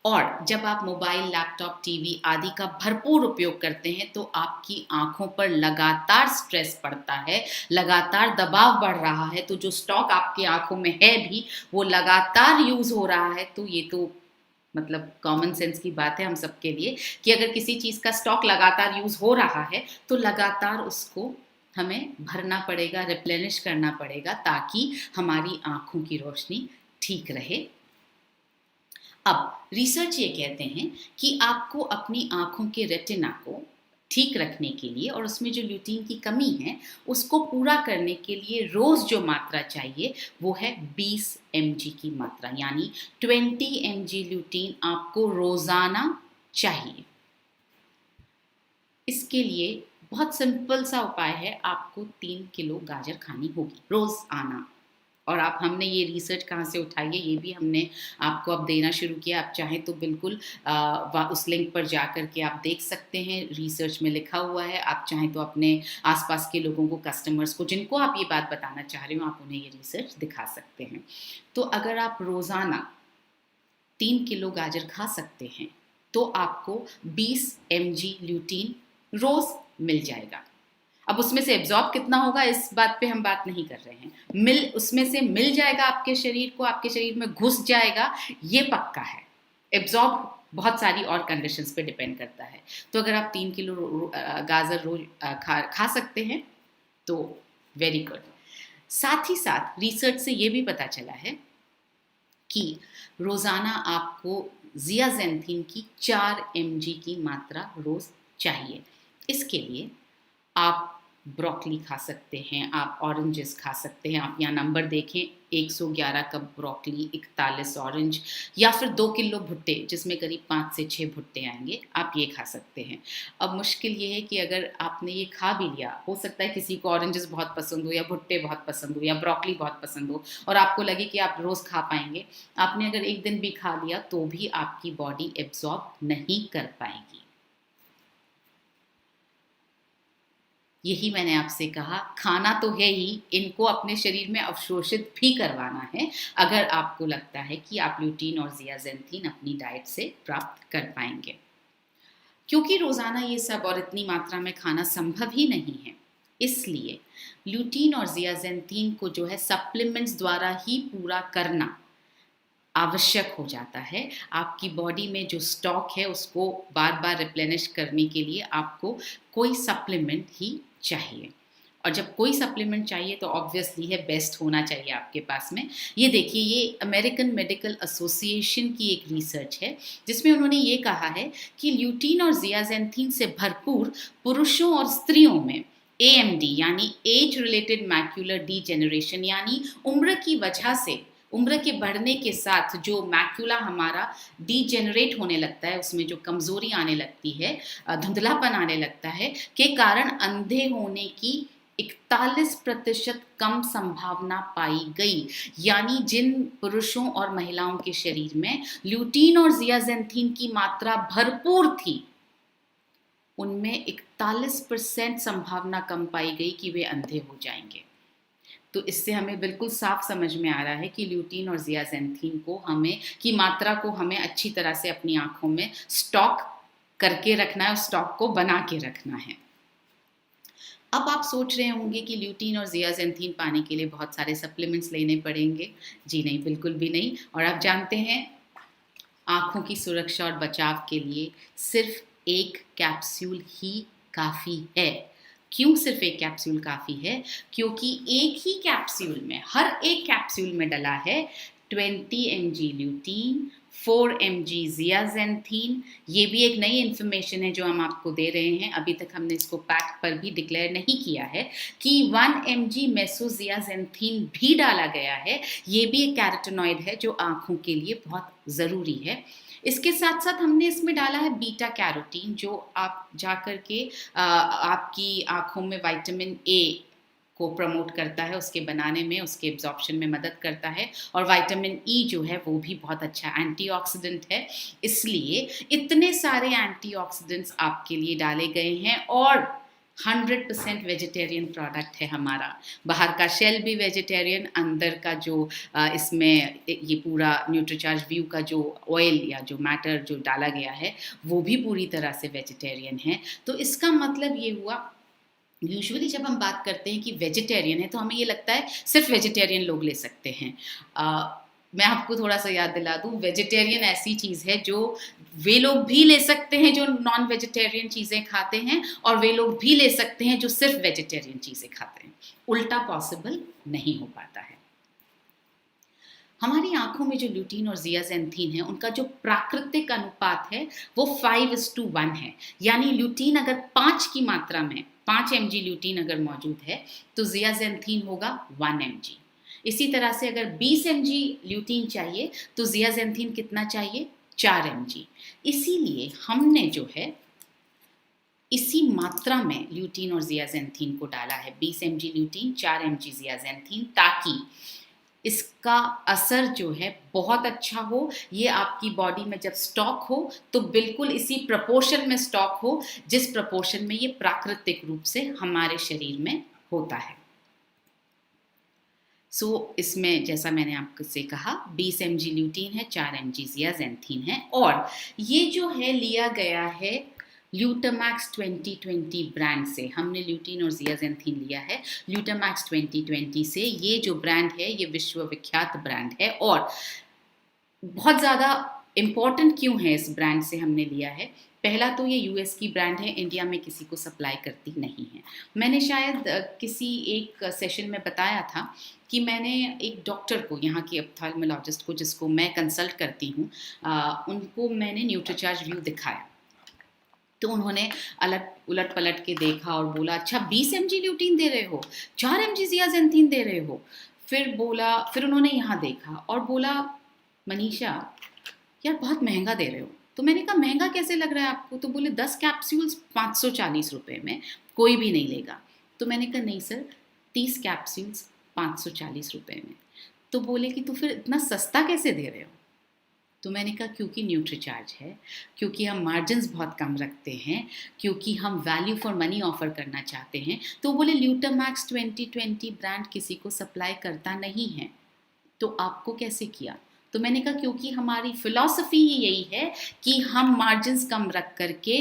और जब आप मोबाइल, लैपटॉप, टीवी आदि का भरपूर उपयोग करते हैं तो आपकी आंखों पर लगातार स्ट्रेस पड़ता है, लगातार दबाव बढ़ रहा है, तो जो स्टॉक आपकी आंखों में है भी वो लगातार यूज़ हो रहा है। तो ये तो मतलब कॉमन सेंस की बात है हम सबके लिए कि अगर किसी चीज़ का स्टॉक लगातार यूज़ हो रहा है तो लगातार उसको हमें भरना पड़ेगा, रिप्लेनिश करना पड़ेगा, ताकि हमारी आंखों की रोशनी ठीक रहे। अब रिसर्च ये कहते हैं कि आपको अपनी आंखों के रेटिना को ठीक रखने के लिए और उसमें जो ल्यूटीन की कमी है उसको पूरा करने के लिए रोज जो मात्रा चाहिए वो है 20 mg की मात्रा, यानी 20 mg ल्यूटीन आपको रोजाना चाहिए। इसके लिए बहुत सिंपल सा उपाय है, आपको 3 किलो गाजर खानी होगी रोज आना। और आप, हमने ये रिसर्च कहाँ से उठाई है ये भी हमने आपको अब देना शुरू किया। आप चाहें तो बिल्कुल उस लिंक पर जा कर के आप देख सकते हैं, रिसर्च में लिखा हुआ है। आप चाहें तो अपने आसपास के लोगों को, कस्टमर्स को जिनको आप ये बात बताना चाह रहे हो, आप उन्हें ये रिसर्च दिखा सकते हैं। तो अगर आप रोज़ाना 3 किलो गाजर खा सकते हैं तो आपको 20 mg ल्यूटीन रोज़ मिल जाएगा। अब उसमें से एब्जॉर्ब कितना होगा इस बात पे हम बात नहीं कर रहे हैं, उसमें से मिल जाएगा आपके शरीर को, आपके शरीर में घुस जाएगा, ये पक्का है। एब्जॉर्ब बहुत सारी और कंडीशंस पे डिपेंड करता है। तो अगर आप 3 किलो गाजर रोज खा सकते हैं तो वेरी गुड। साथ ही साथ रिसर्च से ये भी पता चला है कि रोज़ाना आपको ज़ियाज़ेंथीन की 4 mg की मात्रा रोज़ चाहिए। इसके लिए आप ब्रोकली खा सकते हैं, आप ऑरेंजेस खा सकते हैं। आप यहाँ नंबर देखें, 111 कप ब्रोकली, 41 ऑरेंज, या फिर 2 किलो भुट्टे जिसमें करीब 5 से 6 भुट्टे आएंगे, आप ये खा सकते हैं। अब मुश्किल ये है कि अगर आपने ये खा भी लिया, हो सकता है किसी को ऑरेंजेस बहुत पसंद हो, या भुट्टे बहुत पसंद हो, या ब्रोकली बहुत पसंद हो, और आपको लगे कि आप रोज़ खा पाएंगे। आपने अगर एक दिन भी खा लिया तो भी आपकी बॉडी एब्जॉर्ब नहीं कर पाएगी। यही मैंने आपसे कहा, खाना तो है ही, इनको अपने शरीर में अवशोषित भी करवाना है अगर आपको लगता है कि आप ल्यूटीन और ज़ियाज़ेंथीन अपनी डाइट से प्राप्त कर पाएंगे। क्योंकि रोज़ाना ये सब और इतनी मात्रा में खाना संभव ही नहीं है, इसलिए ल्यूटीन और ज़ियाज़ेंथीन को जो है सप्लीमेंट्स द्वारा ही पूरा करना आवश्यक हो जाता है। आपकी बॉडी में जो स्टॉक है उसको बार बार रिप्लेनिश करने के लिए आपको कोई सप्लीमेंट ही चाहिए, और जब कोई सप्लीमेंट चाहिए तो ऑब्वियसली है बेस्ट होना चाहिए आपके पास में। ये देखिए, ये अमेरिकन मेडिकल एसोसिएशन की एक रिसर्च है जिसमें उन्होंने ये कहा है कि ल्यूटीन और ज़ियाज़ेंथीन से भरपूर पुरुषों और स्त्रियों में AMD यानी एज रिलेटेड मैक्यूलर डीजेनरेशन, यानी उम्र की वजह से, उम्र के बढ़ने के साथ जो मैक्यूला हमारा डीजेनरेट होने लगता है, उसमें जो कमजोरी आने लगती है, धुंधलापन आने लगता है, के कारण अंधे होने की 41% कम संभावना पाई गई। यानी जिन पुरुषों और महिलाओं के शरीर में ल्यूटीन और ज़ियाज़ेंथीन की मात्रा भरपूर थी, उनमें 41% संभावना कम पाई गई कि वे अंधे हो जाएंगे। तो इससे हमें बिल्कुल साफ समझ में आ रहा है कि ल्यूटीन और ज़ियाज़ेंथीन को हमें की मात्रा को हमें अच्छी तरह से अपनी आंखों में स्टॉक करके रखना है, उस स्टॉक को बना के रखना है। अब आप सोच रहे होंगे कि ल्यूटीन और ज़ियाज़ेंथीन पाने के लिए बहुत सारे सप्लीमेंट्स लेने पड़ेंगे। जी नहीं, बिल्कुल भी नहीं। और आप जानते हैं, आँखों की सुरक्षा और बचाव के लिए सिर्फ एक कैप्सूल ही काफ़ी है। क्यों सिर्फ एक कैप्सूल काफ़ी है? क्योंकि एक ही कैप्सूल में, हर एक कैप्सूल में डला है 20 mg ल्यूटीन, 4 mg ज़ियाज़ेंथीन। ये भी एक नई इन्फॉर्मेशन है जो हम आपको दे रहे हैं, अभी तक हमने इसको पैक पर भी डिक्लेयर नहीं किया है कि 1 mg मेसोज़ियाज़ेंथीन भी डाला गया है। ये भी एक कैरोटीनॉइड है जो आँखों के लिए बहुत ज़रूरी है। इसके साथ साथ हमने इसमें डाला है बीटा कैरोटीन, जो आप जाकर के आपकी आँखों में विटामिन ए को प्रमोट करता है, उसके बनाने में, उसके एब्जॉर्प्शन में मदद करता है। और विटामिन ई जो है वो भी बहुत अच्छा एंटीऑक्सीडेंट है। इसलिए इतने सारे एंटीऑक्सीडेंट्स आपके लिए डाले गए हैं, और 100% वेजिटेरियन प्रोडक्ट है हमारा। बाहर का शेल भी वेजिटेरियन, अंदर का जो इसमें ये पूरा न्यूट्रीचार्ज व्यू का जो ऑयल या जो मैटर जो डाला गया है वो भी पूरी तरह से वेजिटेरियन है। तो इसका मतलब ये हुआ, यूजुअली जब हम बात करते हैं कि वेजिटेरियन है तो हमें ये लगता है सिर्फ वेजिटेरियन लोग ले सकते हैं। मैं आपको थोड़ा सा याद दिला दूं, वेजिटेरियन ऐसी चीज़ है जो वे लोग भी ले सकते हैं जो नॉन वेजिटेरियन चीज़ें खाते हैं, और वे लोग भी ले सकते हैं जो सिर्फ वेजिटेरियन चीज़ें खाते हैं। उल्टा पॉसिबल नहीं हो पाता है। हमारी आंखों में जो ल्यूटीन और ज़ियाज़ेंथीन है, उनका जो प्राकृतिक अनुपात है वो 5:1 है। यानी ल्यूटीन अगर 5 की मात्रा में 5 mg ल्यूटीन अगर मौजूद है तो ज़ियाज़ेंथीन होगा 1 mg। इसी तरह से अगर 20 mg ल्यूटीन चाहिए तो ज़ियाज़ेंथीन कितना चाहिए? 4 mg। इसीलिए हमने जो है इसी मात्रा में ल्यूटीन और ज़ियाज़ेंथीन को डाला है, 20 mg ल्यूटीन, 4 mg ज़ियाज़ेंथीन, ताकि इसका असर जो है बहुत अच्छा हो। ये आपकी बॉडी में जब स्टॉक हो तो बिल्कुल इसी प्रपोर्शन में स्टॉक हो जिस प्रपोर्शन में ये प्राकृतिक रूप से हमारे शरीर में होता है। इसमें जैसा मैंने आपसे कहा 20 mg ल्यूटीन है, 4 mg ज़ियाज़ेंथीन है, और ये जो है लिया गया है ल्यूटामैक्स 2020 ब्रांड से। हमने ल्यूटीन और ज़ियाज़ेंथीन लिया है ल्यूटामैक्स 2020 से। ये जो ब्रांड है ये विश्वविख्यात ब्रांड है, और बहुत ज़्यादा इम्पॉर्टेंट क्यों है इस ब्रांड से हमने लिया है? पहला तो ये US की ब्रांड है, इंडिया में किसी को सप्लाई करती नहीं है। मैंने शायद किसी एक सेशन में बताया था कि मैंने एक डॉक्टर को, यहाँ की ऑप्थेल्मोलॉजिस्ट को जिसको मैं कंसल्ट करती हूँ, उनको मैंने न्यूट्रीचार्ज व्यू दिखाया। तो उन्होंने उलट पलट के देखा और बोला, अच्छा 20 mg ल्यूटीन दे रहे हो, 4 mg ज़ियाज़ेंथीन दे रहे हो। फिर उन्होंने यहाँ देखा और बोला, मनीषा यार बहुत महंगा दे रहे हो। तो मैंने कहा महंगा कैसे लग रहा है आपको? तो बोले 10 कैप्सूल्स 540 रुपये में कोई भी नहीं लेगा। तो मैंने कहा नहीं सर, 30 कैप्सूल्स 540 रुपये में। तो बोले कि तो फिर इतना सस्ता कैसे दे रहे हो? तो मैंने कहा क्योंकि न्यूट्रीचार्ज है, क्योंकि हम मार्जिन्स बहुत कम रखते हैं, क्योंकि हम वैल्यू फॉर मनी ऑफर करना चाहते हैं। तो बोले ल्यूटामैक्स 2020 ब्रांड किसी को सप्लाई करता नहीं है, तो आपको कैसे किया? तो मैंने कहा क्योंकि हमारी फिलॉसफी ही यही है कि हम मार्जिन्स कम रख करके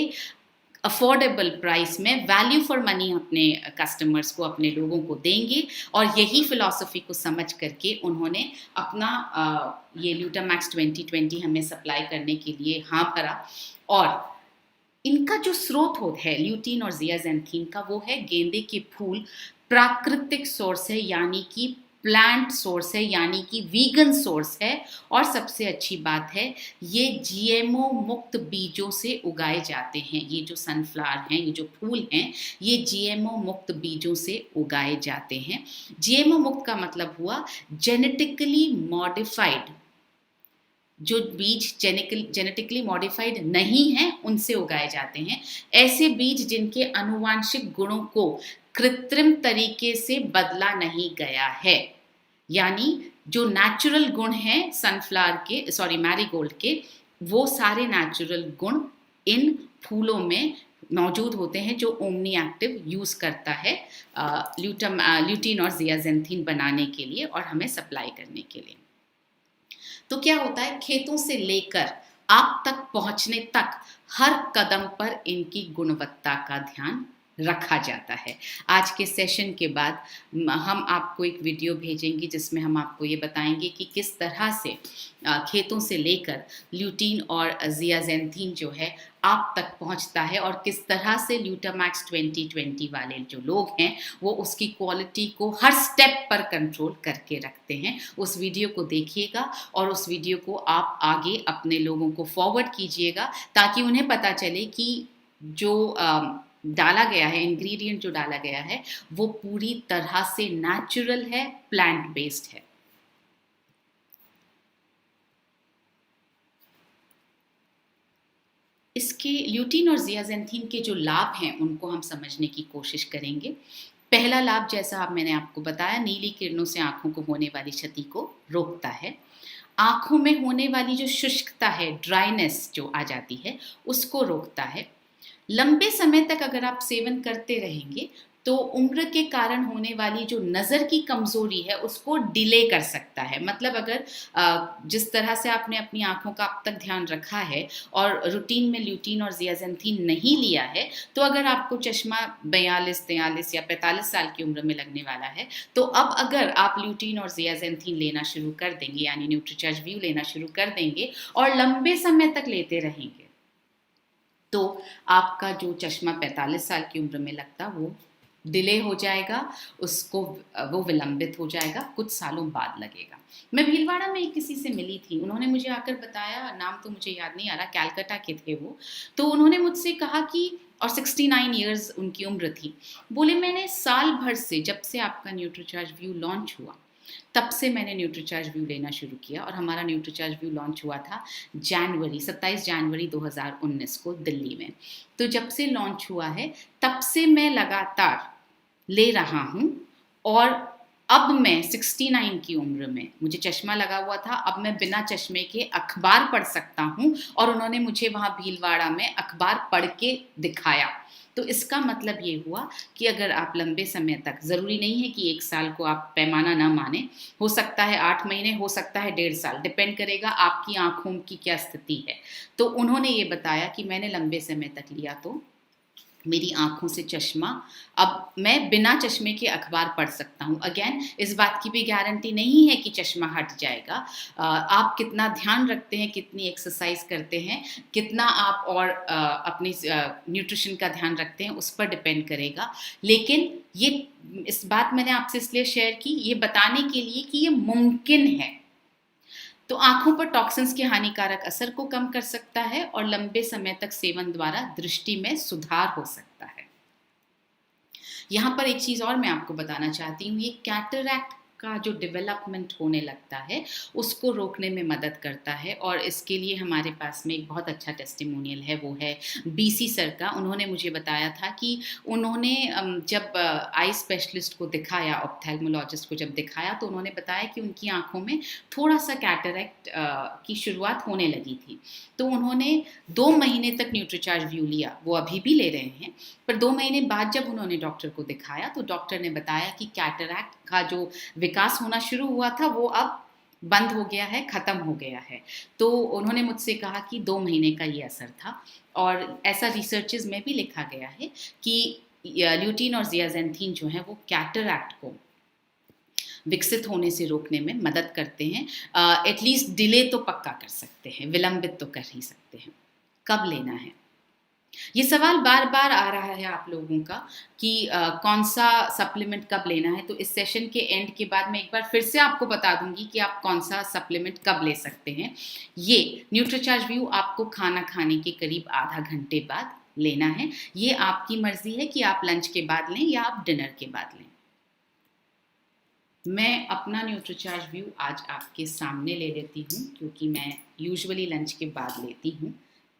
अफोर्डेबल प्राइस में वैल्यू फॉर मनी अपने कस्टमर्स को, अपने लोगों को देंगे। और यही फिलॉसफी को समझ करके उन्होंने अपना ये ल्यूटामैक्स 2020 हमें सप्लाई करने के लिए हाँ भरा। और इनका जो स्रोत है ल्यूटीन और ज़ियाज़ैंथीन का, वो है गेंदे के फूल, प्राकृतिक सोर्स है, यानी कि प्लांट सोर्स है, यानी कि वीगन सोर्स है। और सबसे अच्छी बात है, ये जीएमओ मुक्त बीजों से उगाए जाते हैं। ये जो सनफ्लावर हैं, ये जो फूल हैं, ये जीएमओ मुक्त बीजों से उगाए जाते हैं। जीएमओ मुक्त का मतलब हुआ जेनेटिकली मॉडिफाइड, जो बीज जेनेटिकली मॉडिफाइड नहीं हैं उनसे उगाए जाते हैं। ऐसे बीज जिनके अनुवांशिक गुणों को कृत्रिम तरीके से बदला नहीं गया है, यानी जो नेचुरल गुण हैं सनफ्लावर के, मैरीगोल्ड के, वो सारे नेचुरल गुण इन फूलों में मौजूद होते हैं जो ओमनी एक्टिव यूज़ करता है ल्यूटीन और ज़ियाज़ैंथीन बनाने के लिए और हमें सप्लाई करने के लिए। तो क्या होता है, खेतों से लेकर आप तक पहुंचने तक हर कदम पर इनकी गुणवत्ता का ध्यान रखा जाता है। आज के सेशन के बाद हम आपको एक वीडियो भेजेंगे जिसमें हम आपको ये बताएंगे कि किस तरह से खेतों से लेकर ल्यूटीन और ज़ियाज़ैंथीन जो है आप तक पहुंचता है, और किस तरह से ल्यूटामैक्स 2020 वाले जो लोग हैं वो उसकी क्वालिटी को हर स्टेप पर कंट्रोल करके रखते हैं। उस वीडियो को देखिएगा और उस वीडियो को आप आगे अपने लोगों को फॉरवर्ड कीजिएगा, ताकि उन्हें पता चले कि जो डाला गया है, इंग्रेडिएंट जो डाला गया है, वो पूरी तरह से नेचुरल है, प्लांट बेस्ड है। इसके ल्यूटीन और ज़ियाज़ैंथीन के जो लाभ हैं उनको हम समझने की कोशिश करेंगे। पहला लाभ, जैसा मैंने आपको बताया, नीली किरणों से आंखों को होने वाली क्षति को रोकता है। आंखों में होने वाली जो शुष्कता है, ड्राइनेस जो आ जाती है, उसको रोकता है। लंबे समय तक अगर आप सेवन करते रहेंगे तो उम्र के कारण होने वाली जो नज़र की कमज़ोरी है उसको डिले कर सकता है। मतलब अगर जिस तरह से आपने अपनी आंखों का अब तक ध्यान रखा है और रूटीन में ल्यूटीन और ज़ियाज़ैंथीन नहीं लिया है, तो अगर आपको चश्मा 42, 43 या 45 साल की उम्र में लगने वाला है, तो अब अगर आप ल्यूटीन और ज़ियाज़ैंथीन लेना शुरू कर देंगे, यानी न्यूट्रीचार्ज व्यू लेना शुरू कर देंगे और लंबे समय तक लेते रहेंगे, तो आपका जो चश्मा 45 साल की उम्र में लगता वो डिले हो जाएगा, उसको वो विलंबित हो जाएगा, कुछ सालों बाद लगेगा। मैं भीलवाड़ा में किसी से मिली थी, उन्होंने मुझे आकर बताया, नाम तो मुझे याद नहीं आ रहा, कैलकाटा के थे वो। तो उन्होंने मुझसे कहा कि, और 69 ईयर्स उनकी उम्र थी, बोले मैंने साल भर से, जब से आपका न्यूट्रीचार्ज व्यू लॉन्च हुआ तब से मैंने न्यूट्रीचार्ज व्यू लेना शुरू किया। और हमारा न्यूट्रीचार्ज व्यू लॉन्च हुआ था 27 जनवरी 2019 को दिल्ली में। तो जब से लॉन्च हुआ है तब से मैं लगातार ले रहा हूँ, और अब मैं 69 की उम्र में, मुझे चश्मा लगा हुआ था, अब मैं बिना चश्मे के अखबार पढ़ सकता हूँ। और उन्होंने मुझे वहाँ भीलवाड़ा में अखबार पढ़ के दिखाया। तो इसका मतलब ये हुआ कि अगर आप लंबे समय तक, ज़रूरी नहीं है कि 1 साल को आप पैमाना ना माने, हो सकता है 8 महीने, हो सकता है 1.5 साल, डिपेंड करेगा आपकी आँखों की क्या स्थिति है। तो उन्होंने ये बताया कि मैंने लंबे समय तक लिया तो मेरी आँखों से चश्मा, अब मैं बिना चश्मे के अखबार पढ़ सकता हूँ। अगेन, इस बात की भी गारंटी नहीं है कि चश्मा हट जाएगा। आप कितना ध्यान रखते हैं, कितनी एक्सरसाइज करते हैं, कितना आप और अपनी न्यूट्रिशन का ध्यान रखते हैं, उस पर डिपेंड करेगा। लेकिन ये, इस बात मैंने आपसे इसलिए शेयर की, ये बताने के लिए कि ये मुमकिन है। तो आंखों पर टॉक्सिन्स के हानिकारक असर को कम कर सकता है और लंबे समय तक सेवन द्वारा दृष्टि में सुधार हो सकता है। यहाँ पर एक चीज़ और मैं आपको बताना चाहती हूँ, ये कैटरैक्ट का जो डेवलपमेंट होने लगता है उसको रोकने में मदद करता है। और इसके लिए हमारे पास में एक बहुत अच्छा टेस्टिमोनियल है, वो है बीसी सर का। उन्होंने मुझे बताया था कि उन्होंने जब आई स्पेशलिस्ट को दिखाया, ऑप्थेल्मोलॉजिस्ट को जब दिखाया, तो उन्होंने बताया कि उनकी आंखों में थोड़ा सा कैटरैक्ट की शुरुआत होने लगी थी। तो उन्होंने 2 महीने तक न्यूट्रीचार्ज व्यू लिया, वो अभी भी ले रहे हैं, पर 2 महीने बाद जब उन्होंने डॉक्टर को दिखाया तो डॉक्टर ने बताया कि कैटरैक्ट का जो विकास होना शुरू हुआ था वो अब बंद हो गया है, ख़त्म हो गया है। तो उन्होंने मुझसे कहा कि 2 महीने का ये असर था और ऐसा रिसर्चेज़ में भी लिखा गया है कि ल्यूटीन और ज़ियाज़ेंथीन जो है वो कैटरैक्ट को विकसित होने से रोकने में मदद करते हैं। एटलीस्ट डिले तो पक्का कर सकते हैं, विलंबित तो कर ही सकते हैं। कब लेना है? ये सवाल बार बार आ रहा है आप लोगों का कि कौन सा सप्लीमेंट कब लेना है। तो इस सेशन के एंड के बाद मैं एक बार फिर से आपको बता दूंगी कि आप कौन सा सप्लीमेंट कब ले सकते हैं। ये न्यूट्रीचार्ज व्यू आपको खाना खाने के करीब आधा घंटे बाद लेना है। ये आपकी मर्जी है कि आप लंच के बाद लें या आप डिनर के बाद लें। मैं अपना न्यूट्रीचार्ज व्यू आज आपके सामने ले लेती हूँ क्योंकि मैं यूजुअली लंच के बाद लेती हूँ।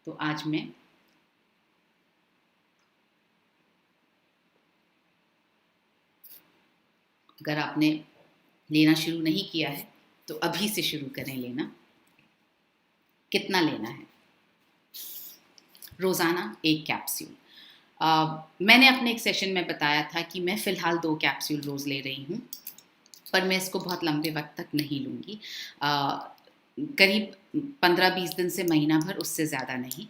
तो आज मैं अगर आपने लेना शुरू नहीं किया है तो अभी से शुरू करें लेना। कितना लेना है? रोज़ाना 1 कैप्सूल। मैंने अपने एक सेशन में बताया था कि मैं फ़िलहाल 2 कैप्सूल रोज़ ले रही हूँ, पर मैं इसको बहुत लंबे वक्त तक नहीं लूँगी। करीब 15-20 दिन से महीना भर, उससे ज़्यादा नहीं।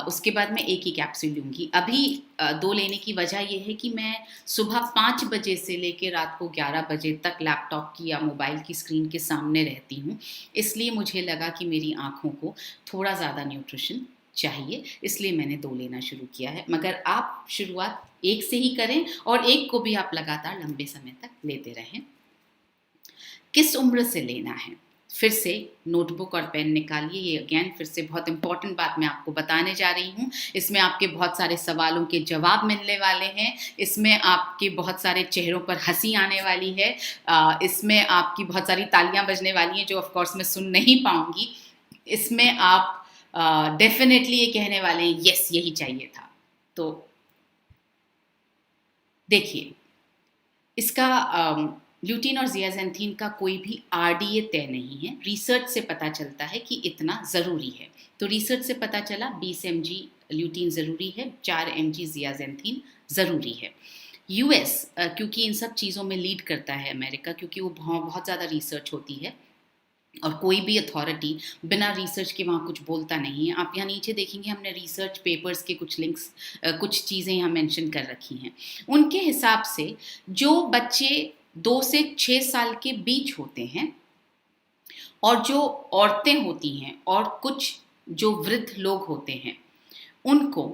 उसके बाद मैं 1 ही कैप्सूल लूँगी। अभी 2 लेने की वजह ये है कि मैं सुबह 5 बजे से लेकर रात को 11 बजे तक लैपटॉप की या मोबाइल की स्क्रीन के सामने रहती हूँ। इसलिए मुझे लगा कि मेरी आँखों को थोड़ा ज़्यादा न्यूट्रिशन चाहिए, इसलिए मैंने 2 लेना शुरू किया है। मगर आप शुरुआत 1 से ही करें और 1 को भी आप लगातार लंबे समय तक लेते रहें। किस उम्र से लेना है? फिर से नोटबुक और पेन निकालिए। ये अगेन फिर से बहुत इंपॉर्टेंट बात मैं आपको बताने जा रही हूँ। इसमें आपके बहुत सारे सवालों के जवाब मिलने वाले हैं। इसमें आपके बहुत सारे चेहरों पर हंसी आने वाली है। इसमें आपकी बहुत सारी तालियां बजने वाली हैं जो ऑफ कोर्स मैं सुन नहीं पाऊंगी। इसमें आप डेफिनेटली ये कहने वाले हैं यस यही चाहिए था। तो देखिए, इसका ल्यूटीन और ज़ियाज़ेंथीन का कोई भी आरडीए तय नहीं है। रिसर्च से पता चलता है कि इतना ज़रूरी है। तो रिसर्च से पता चला 20 mg ल्यूटीन ज़रूरी है, 4 mg ज़ियाज़ेंथीन ज़रूरी है। यूएस क्योंकि इन सब चीज़ों में लीड करता है अमेरिका, क्योंकि वो बहुत ज़्यादा रिसर्च होती है और कोई भी अथॉरिटी बिना रिसर्च के वहाँ कुछ बोलता नहीं है। आप यहाँ नीचे देखेंगे हमने रिसर्च पेपर्स के कुछ लिंक्स, कुछ चीज़ें यहाँ मेंशन कर रखी हैं। उनके हिसाब से जो बच्चे 2 से 6 साल के बीच होते हैं और जो औरतें होती हैं और कुछ जो वृद्ध लोग होते हैं, उनको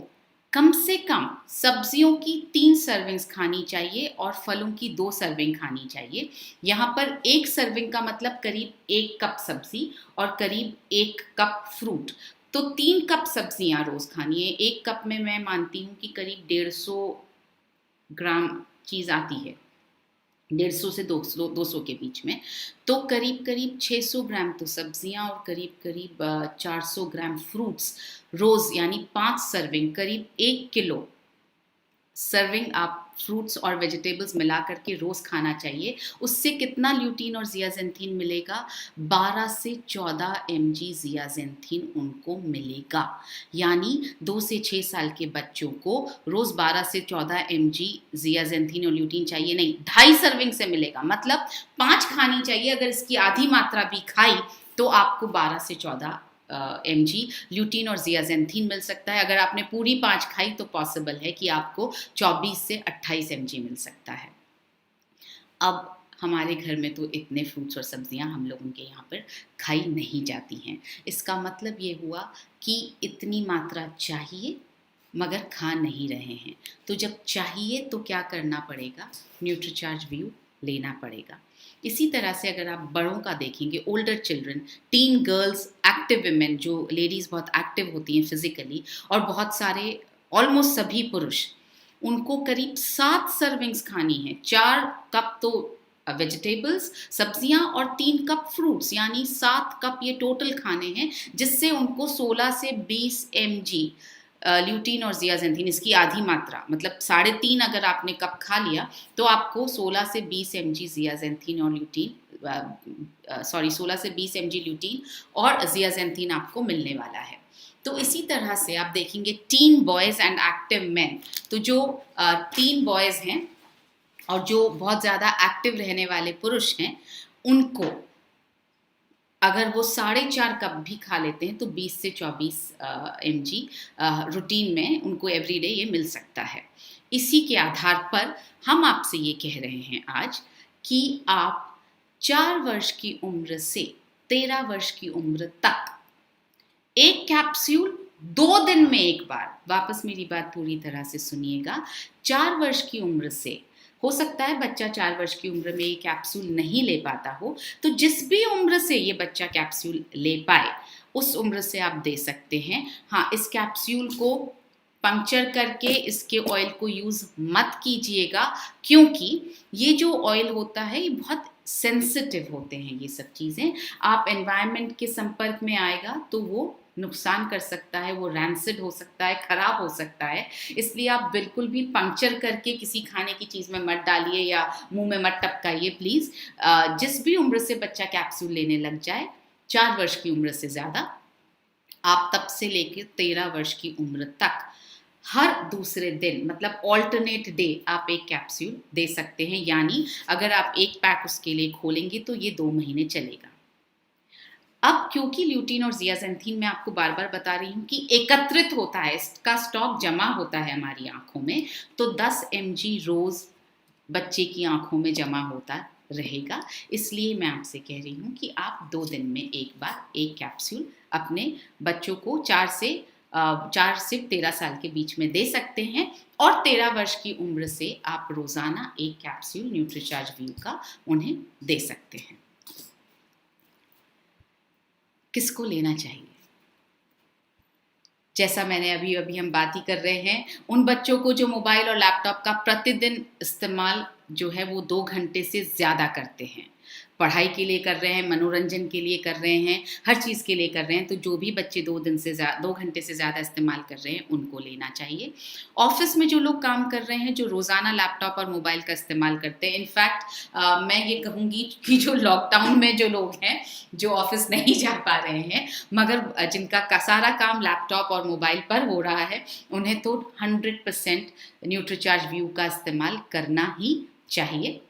कम से कम सब्जियों की 3 सर्विंग्स खानी चाहिए और फलों की 2 सर्विंग खानी चाहिए। यहाँ पर 1 सर्विंग का मतलब करीब 1 कप सब्जी और करीब 1 कप फ्रूट। तो 3 कप सब्जियाँ रोज़ खानी है। 1 कप में मैं मानती हूँ कि करीब 150 ग्राम चीज़ आती है, 150 से 200 के बीच में। तो करीब करीब 600 ग्राम तो सब्जियां और करीब करीब 400 ग्राम फ्रूट्स रोज़, यानी 5 सर्विंग, करीब 1 किलो सर्विंग आप फ्रूट्स और वेजिटेबल्स मिला करके रोज़ खाना चाहिए। उससे कितना ल्यूटीन और ज़ियाज़ेंथीन मिलेगा? 12 से 14 mg ज़ियाज़ेंथीन उनको मिलेगा। यानी 2 से 6 साल के बच्चों को रोज़ 12 से 14 mg ज़ियाज़ेंथीन और ल्यूटीन चाहिए नहीं, 2.5 सर्विंग से मिलेगा। मतलब 5 खानी चाहिए। अगर इसकी आधी मात्रा भी खाई तो आपको 12 से 14 mg ल्यूटीन और ज़ियाज़ेंथीन मिल सकता है। अगर आपने पूरी 5 खाई तो पॉसिबल है कि आपको 24 से 28 mg मिल सकता है। अब हमारे घर में तो इतने फ्रूट्स और सब्जियां हम लोगों के यहाँ पर खाई नहीं जाती हैं। इसका मतलब ये हुआ कि इतनी मात्रा चाहिए मगर खा नहीं रहे हैं। तो जब चाहिए तो क्या करना पड़ेगा? न्यूट्रीचार्ज व्यू लेना पड़ेगा। इसी तरह से अगर आप बड़ों का देखेंगे, older children, tin girls, active women, जो लेडीज़ बहुत एक्टिव होती हैं फिजिकली, और बहुत सारे, ऑलमोस्ट सभी पुरुष, उनको करीब 7 सर्विंग्स खानी है। 4 कप तो वेजिटेबल्स, सब्जियां और 3 कप फ्रूट्स, यानी 7 कप ये टोटल खाने हैं, जिससे उनको 16 से 20 mg ल्यूटीन और ज़ियाज़ेंथीन, इसकी आधी मात्रा, मतलब 3.5 अगर आपने कप खा लिया तो आपको 16 से 20 mg ज़ियाज़ेंथीन और ल्यूटीन 16 से 20 mg ल्यूटीन और ज़ियाज़ेंथीन आपको मिलने वाला है। तो इसी तरह से आप देखेंगे tin boys and active man, तो जो टीन बॉयज़ हैं और जो बहुत ज़्यादा एक्टिव रहने वाले पुरुष हैं, उनको अगर वो 4.5 कप भी खा लेते हैं तो 20 से 24 mg रूटीन में उनको एवरीडे ये मिल सकता है। इसी के आधार पर हम आपसे ये कह रहे हैं आज कि आप 4 वर्ष की उम्र से 13 वर्ष की उम्र तक एक कैप्सूल 2 दिन में एक बार, वापस मेरी बात पूरी तरह से सुनिएगा, 4 वर्ष की उम्र से, हो सकता है बच्चा 4 वर्ष की उम्र में ये कैप्सूल नहीं ले पाता हो, तो जिस भी उम्र से ये बच्चा कैप्सूल ले पाए उस उम्र से आप दे सकते हैं। हाँ, इस कैप्सूल को पंक्चर करके इसके ऑयल को यूज़ मत कीजिएगा, क्योंकि ये जो ऑयल होता है ये बहुत सेंसिटिव होते हैं। ये सब चीज़ें आप एनवायरनमेंट के संपर्क में आएगा तो वो नुकसान कर सकता है, वो रैंसिड हो सकता है, खराब हो सकता है। इसलिए आप बिल्कुल भी पंक्चर करके किसी खाने की चीज़ में मत डालिए या मुंह में मत टपकाइए प्लीज़। जिस भी उम्र से बच्चा कैप्सूल लेने लग जाए, 4 वर्ष की उम्र से ज़्यादा, आप तब से लेकर 13 वर्ष की उम्र तक हर दूसरे दिन, मतलब ऑल्टरनेट डे, आप एक कैप्सूल दे सकते हैं। यानी अगर आप एक पैक उसके लिए खोलेंगे तो ये 2 महीने चलेगा। अब क्योंकि ल्यूटीन और ज़ियाज़ेंथीन मैं आपको बार बार बता रही हूँ कि एकत्रित होता है, इसका स्टॉक जमा होता है हमारी आंखों में, तो 10 mg रोज़ बच्चे की आंखों में जमा होता रहेगा। इसलिए मैं आपसे कह रही हूँ कि आप 2 दिन में एक बार एक कैप्सूल अपने बच्चों को 4 से 13 साल के बीच में दे सकते हैं, और 13 वर्ष की उम्र से आप रोज़ाना एक कैप्सूल न्यूट्रीचार्ज व्यू का उन्हें दे सकते हैं। किसको लेना चाहिए? जैसा मैंने अभी हम बात ही कर रहे हैं, उन बच्चों को जो मोबाइल और लैपटॉप का प्रतिदिन इस्तेमाल जो है वो 2 घंटे से ज़्यादा करते हैं, पढ़ाई के लिए कर रहे हैं, मनोरंजन के लिए कर रहे हैं, हर चीज़ के लिए कर रहे हैं। तो जो भी बच्चे 2 घंटे से ज़्यादा इस्तेमाल कर रहे हैं उनको लेना चाहिए। ऑफिस में जो लोग काम कर रहे हैं, जो रोज़ाना लैपटॉप और मोबाइल का इस्तेमाल करते हैं, इनफैक्ट मैं ये कहूँगी कि जो लॉकडाउन में जो लोग हैं, जो ऑफिस नहीं जा पा रहे हैं मगर जिनका सारा काम लैपटॉप और मोबाइल पर हो रहा है, उन्हें तो 100% न्यूट्रीचार्ज व्यू का इस्तेमाल करना ही चाहिए।